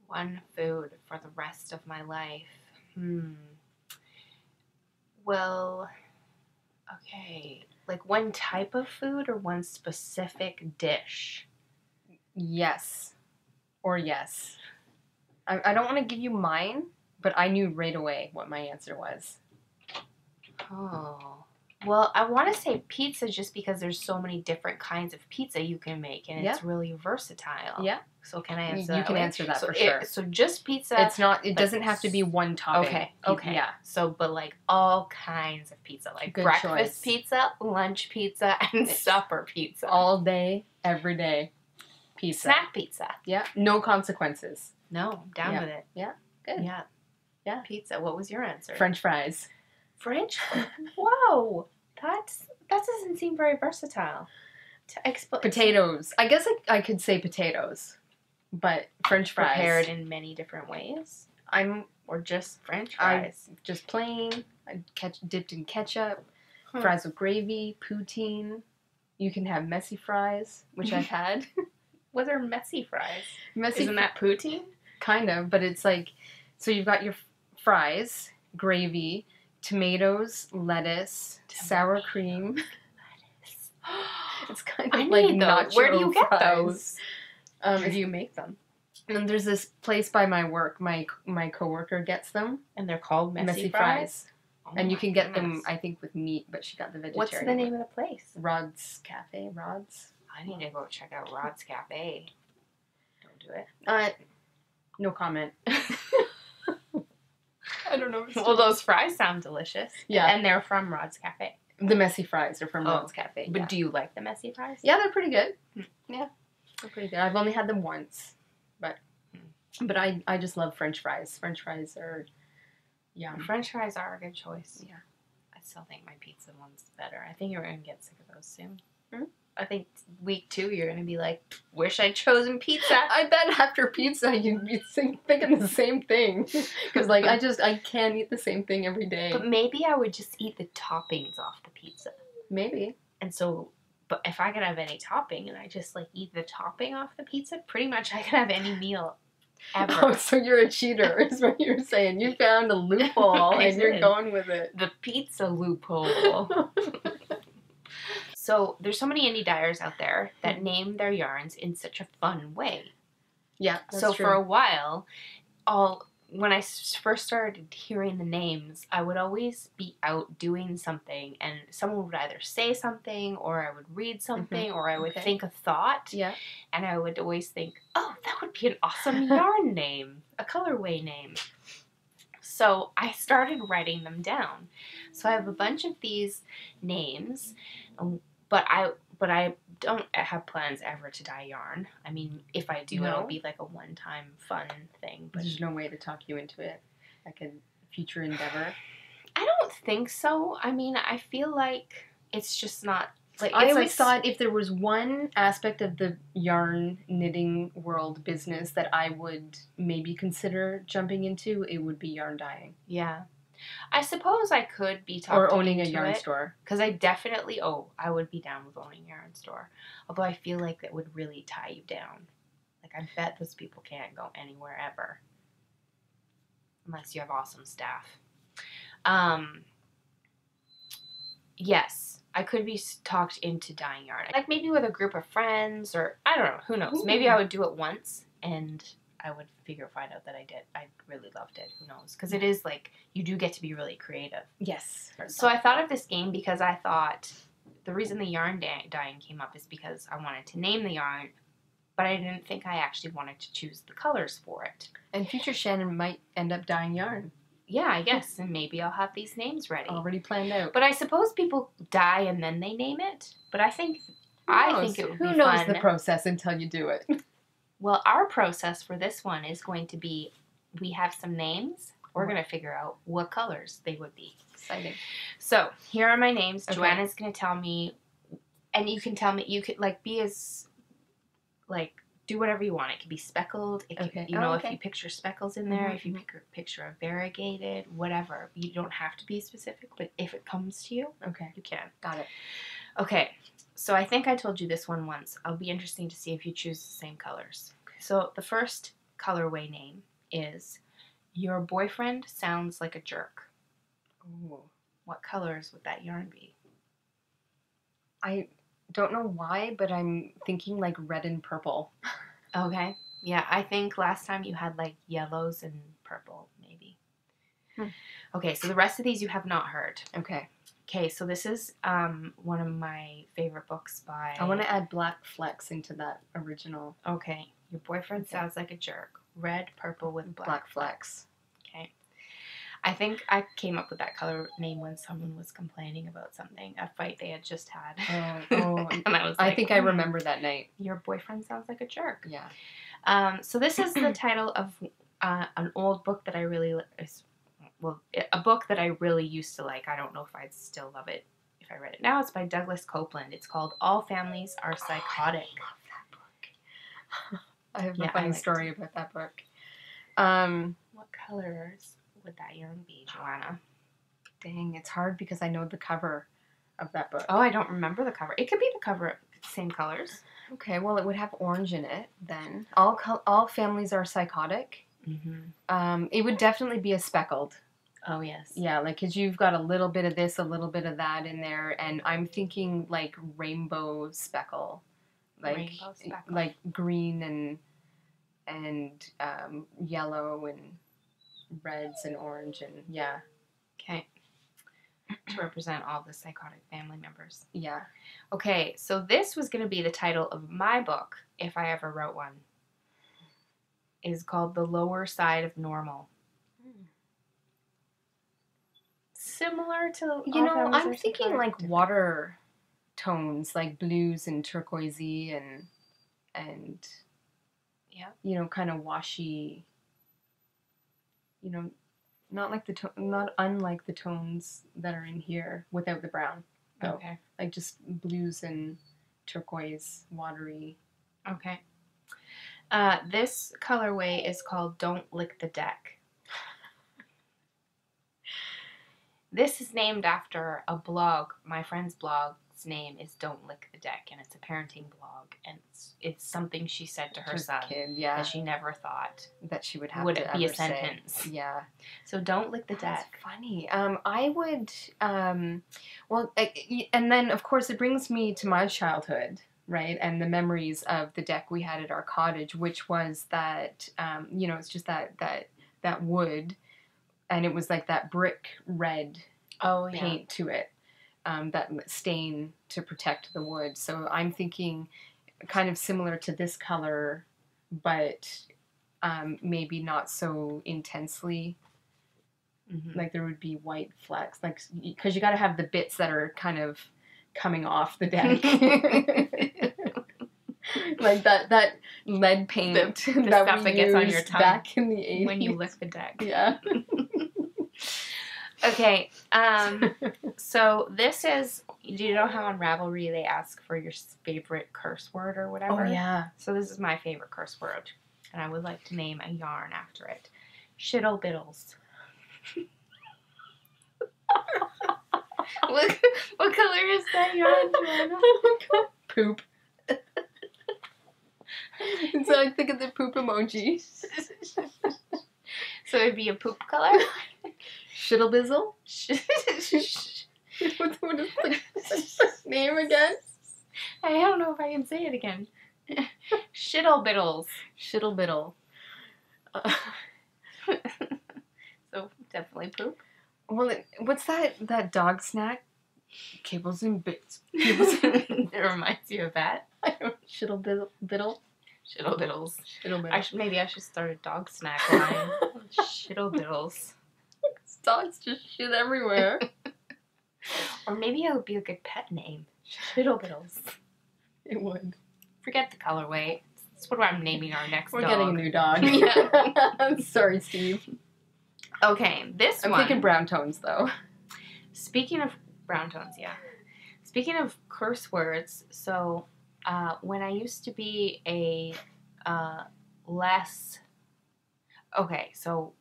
Speaker 1: One food for the rest of my life. Well, okay. Like one type of food or one specific dish?
Speaker 2: Yes. Or yes. I don't want to give you mine, but I knew right away what my answer was.
Speaker 1: Oh. Well, I want to say pizza just because there's so many different kinds of pizza you can make, and it's really versatile.
Speaker 2: Yeah.
Speaker 1: So can I answer that?
Speaker 2: You can answer that for sure.
Speaker 1: So just pizza.
Speaker 2: It's not. It doesn't have to be one topping.
Speaker 1: Okay. Okay.
Speaker 2: Yeah.
Speaker 1: So, but like all kinds of pizza, like
Speaker 2: good
Speaker 1: breakfast
Speaker 2: choice.
Speaker 1: Pizza, lunch pizza, and supper pizza.
Speaker 2: All day, every day. Pizza.
Speaker 1: Snack pizza.
Speaker 2: Yeah. No consequences.
Speaker 1: No, down with it.
Speaker 2: Yeah. Good.
Speaker 1: Yeah. Yeah. Pizza. What was your answer?
Speaker 2: French fries.
Speaker 1: French? Whoa. That doesn't seem very versatile.
Speaker 2: Potatoes. I guess I could say potatoes, but French fries.
Speaker 1: Prepared in many different ways? Or just French fries?
Speaker 2: Just plain. Dipped in ketchup. Fries with gravy. Poutine. You can have messy fries, which I've had.
Speaker 1: What are messy fries?
Speaker 2: Isn't
Speaker 1: that poutine?
Speaker 2: Kind of, but it's like, so you've got your fries, gravy, tomatoes, lettuce, sour cream.
Speaker 1: Lettuce.
Speaker 2: It's kind of like nacho.
Speaker 1: Where do you get
Speaker 2: fries.
Speaker 1: those? Do you make them?
Speaker 2: And there's this place by my work. My coworker gets them,
Speaker 1: and they're called messy fries.
Speaker 2: Oh, and you can get them, I think, with meat, but she got the vegetarian.
Speaker 1: What's the name of the place?
Speaker 2: Rod's Cafe. Rod's.
Speaker 1: I need to go check out Rod's Cafe. Don't do it.
Speaker 2: No comment. I don't know.
Speaker 1: Well, those fries sound delicious.
Speaker 2: Yeah.
Speaker 1: And they're from Rod's Cafe.
Speaker 2: The messy fries are from Rod's Cafe.
Speaker 1: But do you like the messy fries?
Speaker 2: Yeah, they're pretty good. Yeah, they're pretty good. I've only had them once, but I just love French fries. French fries are yum.
Speaker 1: French fries are a good choice.
Speaker 2: Yeah.
Speaker 1: I still think my pizza one's better. I think you're going to get sick of those soon.
Speaker 2: Hmm?
Speaker 1: I think week 2 you're going to be like, wish I'd chosen pizza.
Speaker 2: I bet after pizza you'd be thinking the same thing. Because like I can't eat the same thing every day.
Speaker 1: But maybe I would just eat the toppings off the pizza.
Speaker 2: Maybe.
Speaker 1: And so, but if I could have any topping and I just like eat the topping off the pizza, pretty much I could have any meal ever.
Speaker 2: Oh, so you're a cheater is what you're saying. You found a loophole and you're going with it.
Speaker 1: The pizza loophole. So there's so many indie dyers out there that name their yarns in such a fun way.
Speaker 2: Yeah, that's
Speaker 1: so
Speaker 2: true.
Speaker 1: for a while, when I first started hearing the names, I would always be out doing something, and someone would either say something, or I would read something, or I would think a thought.
Speaker 2: Yeah.
Speaker 1: And I would always think, oh, that would be an awesome yarn name, a colorway name. So I started writing them down. So I have a bunch of these names, but I don't have plans ever to dye yarn. I mean, if I do, it'll be like a one-time fun thing. But
Speaker 2: there's no way to talk you into it, like a future endeavor.
Speaker 1: I don't think so. I mean, I feel like it's just not. Like,
Speaker 2: I always thought if there was one aspect of the yarn knitting world business that I would maybe consider jumping into, it would be yarn dyeing.
Speaker 1: Yeah. I suppose I could be talking
Speaker 2: or owning a yarn store.
Speaker 1: Because I definitely, I would be down with owning a yarn store. Although I feel like that would really tie you down. Like, I bet those people can't go anywhere ever. Unless you have awesome staff. Yes. I could be talked into dyeing yarn. Like maybe with a group of friends, or I don't know, who knows. Ooh. Maybe I would do it once and I would find out that I did. I really loved it. Who knows? Because it is like, you do get to be really creative.
Speaker 2: Yes.
Speaker 1: So I thought of this game because I thought the reason the yarn dyeing came up is because I wanted to name the yarn, but I didn't think I actually wanted to choose the colors for it.
Speaker 2: And future Shannon might end up dyeing yarn.
Speaker 1: Yeah, I guess, and maybe I'll have these names ready.
Speaker 2: Already planned out.
Speaker 1: But I suppose people dye and then they name it. But I think it would be fun.
Speaker 2: Who knows the process until you do it?
Speaker 1: Well, our process for this one is going to be, we have some names. We're going to figure out what colors they would be.
Speaker 2: Exciting.
Speaker 1: So, here are my names. Okay. Joanna's going to tell me, and you can tell me, you could, like, be as, like, do whatever you want. It could be speckled. It could, if you picture speckles in there, if you picture a variegated, whatever. You don't have to be specific, but if it comes to you, you can.
Speaker 2: Got it.
Speaker 1: Okay, so I think I told you this one once. It'll be interesting to see if you choose the same colors. Okay. So the first colorway name is Your Boyfriend Sounds Like a Jerk.
Speaker 2: Ooh.
Speaker 1: What colors would that yarn be?
Speaker 2: I don't know why, but I'm thinking like red and purple.
Speaker 1: Okay. Yeah, I think last time you had like yellows and purple, maybe. Okay, so the rest of these you have not heard. Okay, so this is one of my favorite books by...
Speaker 2: I want to add black flecks into that original.
Speaker 1: Okay, Your Boyfriend Sounds Like a Jerk. Red, purple with black flecks. Okay. I think I came up with that color name when someone was complaining about something, a fight they had just had. And I was like,
Speaker 2: I think I remember that night.
Speaker 1: Your Boyfriend Sounds Like a Jerk.
Speaker 2: Yeah.
Speaker 1: So this is the title of an old book that I really, a book that I really used to like. I don't know if I'd still love it if I read it now. It's by Douglas Copeland. It's called All Families Are Psychotic.
Speaker 2: I love that book. I have a funny story about that book. What
Speaker 1: colors would that yarn be, Joanna?
Speaker 2: Dang, it's hard because I know the cover of that book.
Speaker 1: Oh, I don't remember the cover. It could be the cover, same colors.
Speaker 2: Okay, well, it would have orange in it then. All families are psychotic. It would definitely be a speckled.
Speaker 1: Oh, yes.
Speaker 2: Yeah, like, because you've got a little bit of this, a little bit of that in there, and I'm thinking, like, rainbow speckle. Like green and yellow and reds and orange and yeah.
Speaker 1: Okay. To represent all the psychotic family members.
Speaker 2: Yeah.
Speaker 1: Okay, so this was going to be the title of my book, if I ever wrote one. It is called The Lower Side of Normal. Similar to...
Speaker 2: I'm thinking like water tones, like blues and turquoisey and yeah, kind of washy. Not unlike the tones that are in here without the brown. Though.
Speaker 1: Okay.
Speaker 2: Like just blues and turquoise, watery.
Speaker 1: Okay. This colorway is called Don't Lick the Deck. This is named after a blog. My friend's blog's name is Don't Lick the Deck, and it's a parenting blog, and it's something she said to her son that she never thought
Speaker 2: that she would have
Speaker 1: would
Speaker 2: to
Speaker 1: be
Speaker 2: ever
Speaker 1: a sentence.
Speaker 2: Say. Yeah.
Speaker 1: So Don't Lick the
Speaker 2: That's
Speaker 1: Deck.
Speaker 2: Funny. I would. And then of course it brings me to my childhood, right? And the memories of the deck we had at our cottage, which was that, you know, it's just that wood, and it was like that brick red paint to it, that stain to protect the wood. So I'm thinking kind of similar to this color, but maybe not so intensely. Like there would be white flecks, like, because you got to have the bits that are kind of coming off the deck. Like that lead paint
Speaker 1: the
Speaker 2: that
Speaker 1: stuff that gets on your tongue
Speaker 2: back in the 80s.
Speaker 1: when you lick the deck.
Speaker 2: Yeah.
Speaker 1: Okay, so this is, do you know how on Ravelry they ask for your favorite curse word or whatever?
Speaker 2: Oh, yeah.
Speaker 1: So this is my favorite curse word, and I would like to name a yarn after it. Shiddle biddles. What color is that yarn, Joanna?
Speaker 2: Poop. So I think of the poop emoji.
Speaker 1: So it'd be a poop color?
Speaker 2: Shiddlebizzle? What is the name again?
Speaker 1: I don't know if I can say it again. Shiddle biddles.
Speaker 2: Shiddle biddle.
Speaker 1: So definitely poop.
Speaker 2: Well, what's that dog snack? Kibbles and bits.
Speaker 1: It reminds you of that.
Speaker 2: Shiddle biddle.
Speaker 1: Shiddle biddles.
Speaker 2: Shiddle biddle.
Speaker 1: Maybe I should start a dog snack line. Shiddle biddles.
Speaker 2: Dogs just shit everywhere.
Speaker 1: Or maybe it would be a good pet name. Shiddle biddles.
Speaker 2: It would.
Speaker 1: Forget the colorway. That's what I'm naming our next dog.
Speaker 2: We're getting a new dog.
Speaker 1: Yeah.
Speaker 2: Sorry, Steve.
Speaker 1: Okay, this
Speaker 2: I'm
Speaker 1: one.
Speaker 2: thinking brown tones, though.
Speaker 1: Speaking of brown tones, yeah. Speaking of curse words, so when I used to be a less... Okay, so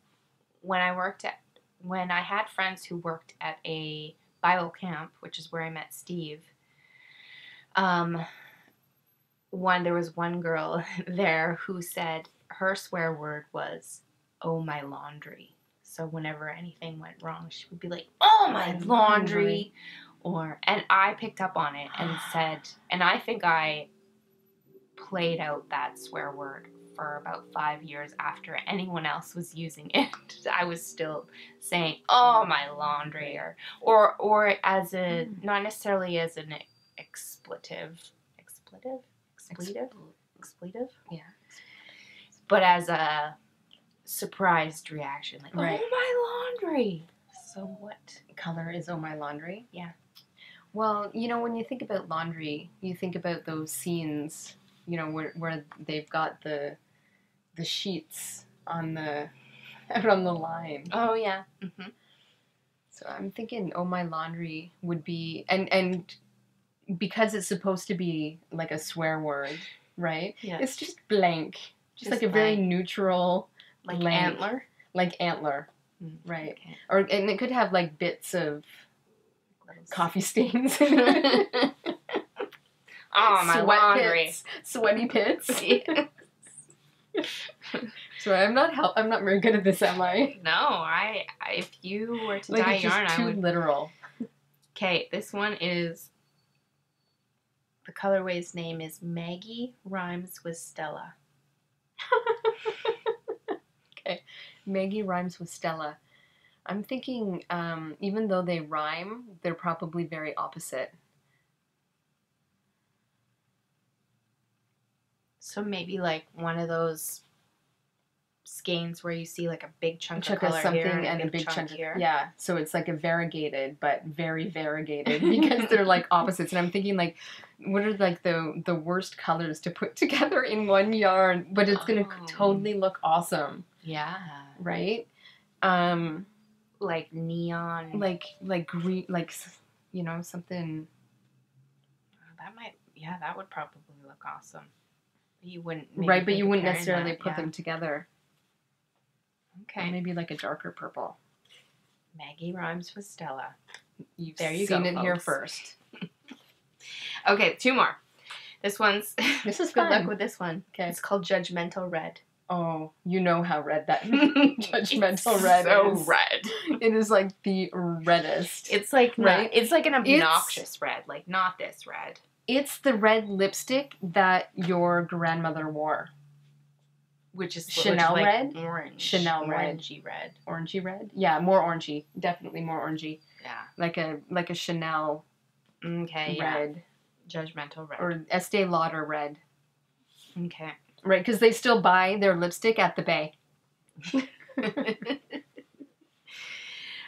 Speaker 1: when I had friends who worked at a Bible camp, which is where I met Steve, there was one girl there who said her swear word was, "Oh, my laundry." So whenever anything went wrong, she would be like, "Oh, my laundry." And I picked up on it and said, and I think I played out that swear word for about 5 years after anyone else was using it. I was still saying, "Oh, my laundry," or as a, not necessarily as an expletive,
Speaker 2: Yeah.
Speaker 1: but as a surprised reaction, like,
Speaker 2: Right.
Speaker 1: "Oh, my laundry." So what
Speaker 2: Color is "Oh, my laundry"?
Speaker 1: Yeah.
Speaker 2: Well, you know, when you think about laundry, you think about those scenes, you know, where they've got the sheets on out on the line.
Speaker 1: Oh, yeah. Mm-hmm.
Speaker 2: So I'm thinking "Oh, my laundry" would be, and because it's supposed to be like a swear word, right?
Speaker 1: Yeah.
Speaker 2: It's just blank. Just like a very neutral,
Speaker 1: Like
Speaker 2: blank,
Speaker 1: antler?
Speaker 2: Like antler, right?
Speaker 1: Okay.
Speaker 2: And it could have like bits of coffee stains in it.
Speaker 1: Oh, my laundry.
Speaker 2: Pits, sweaty pits.
Speaker 1: Yeah.
Speaker 2: So I'm not very good at this, am I?
Speaker 1: No, if you were to
Speaker 2: Like
Speaker 1: dye
Speaker 2: it's just
Speaker 1: yarn,
Speaker 2: too
Speaker 1: I would.
Speaker 2: literal.
Speaker 1: Okay, this one is. The colorway's name is Maggie Rhymes with Stella.
Speaker 2: Okay, Maggie rhymes with Stella. I'm thinking, even though they rhyme, they're probably very opposite.
Speaker 1: So maybe like one of those skeins where you see like a big chunk of color
Speaker 2: something
Speaker 1: here
Speaker 2: and a big chunk
Speaker 1: here.
Speaker 2: Yeah, so it's like a variegated, but very variegated because they're like opposites. And I'm thinking like, what are like the worst colors to put together in one yarn, but it's gonna totally look awesome.
Speaker 1: Yeah.
Speaker 2: Right?
Speaker 1: Like neon.
Speaker 2: Like green, like, you know, something.
Speaker 1: That would probably look awesome. You wouldn't.
Speaker 2: Right, but you wouldn't necessarily put them together.
Speaker 1: Okay.
Speaker 2: Or maybe like a darker purple.
Speaker 1: Maggie Rhymes with Stella.
Speaker 2: You've
Speaker 1: seen
Speaker 2: go,
Speaker 1: it
Speaker 2: here
Speaker 1: folks.
Speaker 2: first.
Speaker 1: Okay, 2 more. This one's...
Speaker 2: This is
Speaker 1: good
Speaker 2: fun.
Speaker 1: luck with this one.
Speaker 2: Okay.
Speaker 1: It's called Judgmental Red.
Speaker 2: Oh, you know how red that judgmental red
Speaker 1: so
Speaker 2: is.
Speaker 1: red.
Speaker 2: It is like the reddest.
Speaker 1: It's like
Speaker 2: right.
Speaker 1: It's like an obnoxious red. Like not this red.
Speaker 2: It's the red lipstick that your grandmother wore.
Speaker 1: Which is
Speaker 2: Chanel
Speaker 1: like
Speaker 2: red?
Speaker 1: Orange.
Speaker 2: Chanel red.
Speaker 1: Orangey red.
Speaker 2: Orangey red? Yeah, more orangey. Definitely more orangey.
Speaker 1: Yeah.
Speaker 2: Like a Chanel
Speaker 1: red.
Speaker 2: Yeah.
Speaker 1: Judgmental red.
Speaker 2: Or Estee Lauder red.
Speaker 1: Okay.
Speaker 2: Right, because they still buy their lipstick at the Bay.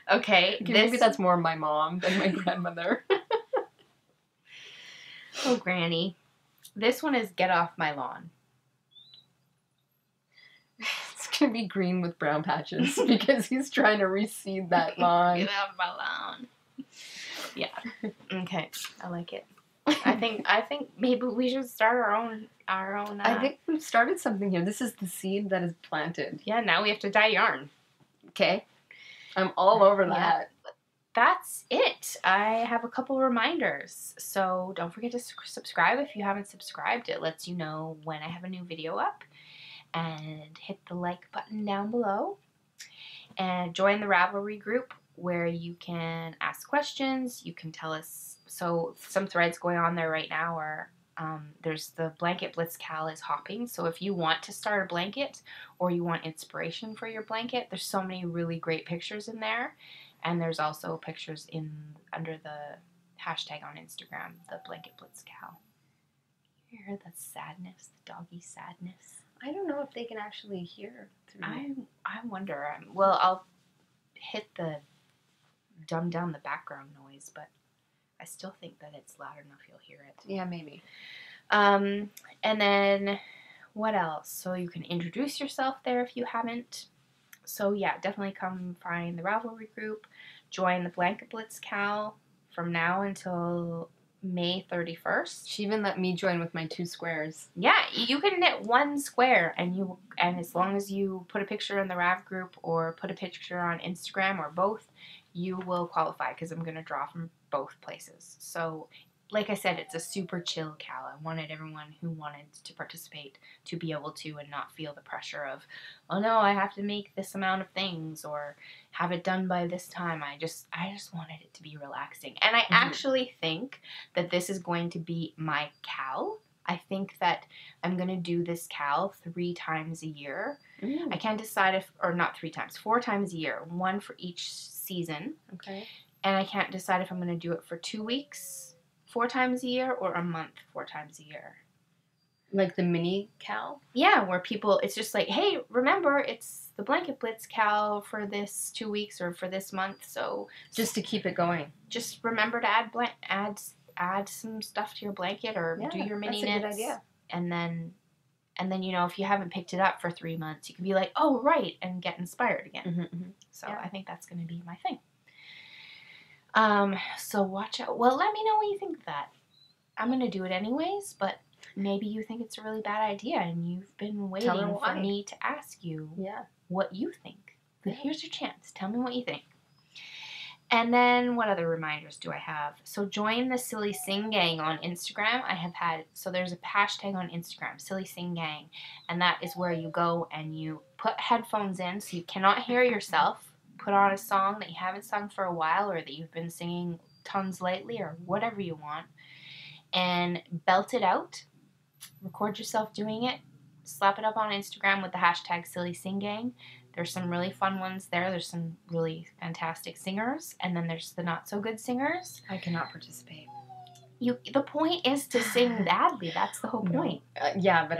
Speaker 1: Okay.
Speaker 2: Maybe that's more my mom than my grandmother.
Speaker 1: Oh, Granny. This one is Get Off My Lawn.
Speaker 2: It's going to be green with brown patches because he's trying to reseed that lawn.
Speaker 1: Get off my lawn. Yeah. Okay. I like it. I think maybe we should start our own.
Speaker 2: I think we've started something here. This is the seed that is planted.
Speaker 1: Yeah. Now we have to dye yarn.
Speaker 2: Okay. I'm all over that.
Speaker 1: Yeah. That's it. I have a couple reminders. So don't forget to subscribe if you haven't subscribed. It lets you know when I have a new video up. And hit the like button down below. And join the Ravelry group where you can ask questions. You can tell us. So some threads going on there right now are there's the Blanket Blitz Cal is hopping. So if you want to start a blanket or you want inspiration for your blanket, there's so many really great pictures in there. And there's also pictures under the hashtag on Instagram, the Blanket Blitz Cal. You hear the sadness, the doggy sadness.
Speaker 2: I don't know if they can actually hear through.
Speaker 1: I wonder. Well, I'll hit the dumb down the background noise, but I still think that it's loud enough you'll hear it.
Speaker 2: Yeah, maybe.
Speaker 1: And then what else? So you can introduce yourself there if you haven't. So yeah, definitely come find the Ravelry group. Join the Blanket Blitz Cal from now until May 31st.
Speaker 2: She even let me join with my 2 squares.
Speaker 1: Yeah, you can knit 1 square, and as long as you put a picture in the Rav group or put a picture on Instagram or both, you will qualify because I'm going to draw from both places. So, like I said, it's a super chill cal. I wanted everyone who wanted to participate to be able to and not feel the pressure of, oh no, I have to make this amount of things or have it done by this time. I just wanted it to be relaxing. And I actually think that this is going to be my cal. I think that I'm going to do this cal 3 times a year. I can't decide or not 3 times, 4 times a year, 1 for each season.
Speaker 2: Okay.
Speaker 1: And I can't decide if I'm going to do it for 2 weeks 4 times a year or a month 4 times a year.
Speaker 2: Like the mini cal?
Speaker 1: Yeah, where it's just like, hey, remember, it's the Blanket Blitz cal for this 2 weeks or for this month. So
Speaker 2: just to keep it going.
Speaker 1: Just remember to add some stuff to your blanket or do your mini knits.
Speaker 2: That's a good idea.
Speaker 1: And then, if you haven't picked it up for 3 months, you can be like, oh, right, and get inspired again. So I think that's going to be my thing. So watch out. Well, let me know what you think of that. I'm going to do it anyways, but maybe you think it's a really bad idea and you've been waiting for me to ask you what you think. But here's your chance. Tell me what you think. And then what other reminders do I have? So join the Silly Sing Gang on Instagram. So there's a hashtag on Instagram, Silly Sing Gang, and that is where you go and you put headphones in so you cannot hear yourself. Put on a song that you haven't sung for a while or that you've been singing tons lately or whatever you want, and belt it out. Record yourself doing it. Slap it up on Instagram with the hashtag Silly Sing Gang. There's some really fun ones there. There's some really fantastic singers, and then there's the not so good singers.
Speaker 2: I cannot participate.
Speaker 1: The point is to sing badly. That's the whole point.
Speaker 2: Yeah, but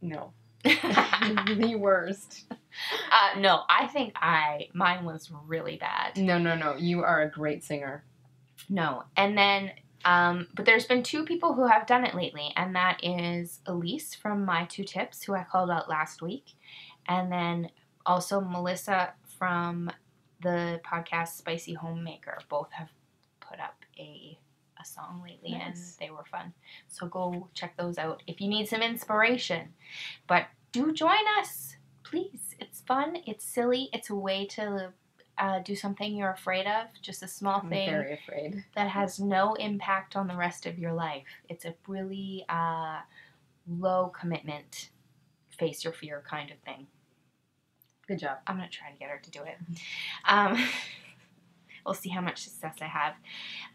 Speaker 2: no. The worst.
Speaker 1: No, I think mine was really bad.
Speaker 2: No. You are a great singer.
Speaker 1: No, and then but there's been 2 people who have done it lately, and that is Elise from My 2 Tips, who I called out last week, and then also Melissa from the podcast Spicy Homemaker. Both have put up a song lately, and they were fun. So go check those out if you need some inspiration. But do join us, please. It's fun. It's silly. It's a way to do something you're afraid of. Just a small thing.
Speaker 2: I'm very afraid.
Speaker 1: That has no impact on the rest of your life. It's a really low commitment, face your fear kind of thing.
Speaker 2: Good job.
Speaker 1: I'm going to try to get her to do it. we'll see how much success I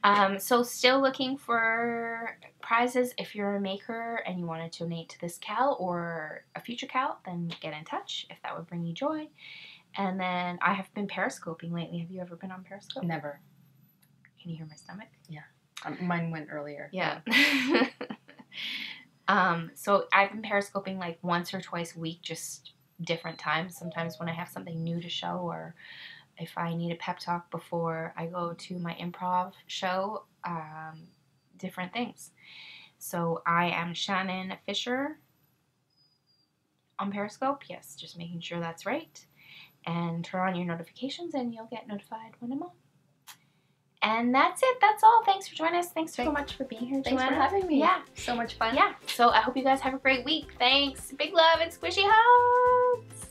Speaker 1: have. So still looking for prizes. If you're a maker and you want to donate to this cal or a future cal, then get in touch if that would bring you joy. And then I have been periscoping lately. Have you ever been on Periscope?
Speaker 2: Never.
Speaker 1: Can you hear my stomach?
Speaker 2: Yeah. Mine went earlier.
Speaker 1: Yeah. So I've been periscoping like once or twice a week, just different times. Sometimes when I have something new to show, or if I need a pep talk before I go to my improv show, different things. So I am Shannon Fisher on Periscope. Yes, just making sure that's right. And turn on your notifications and you'll get notified when I'm on. And that's it. That's all. Thanks for joining us. Thanks so much for being here,
Speaker 2: Thanks
Speaker 1: Joanna.
Speaker 2: for having me.
Speaker 1: Yeah.
Speaker 2: So much fun.
Speaker 1: Yeah. So I hope you guys have a great week. Thanks. Big love and squishy hugs.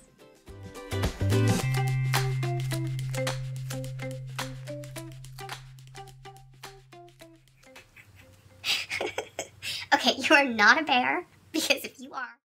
Speaker 3: Okay, you are not a bear, because if you are...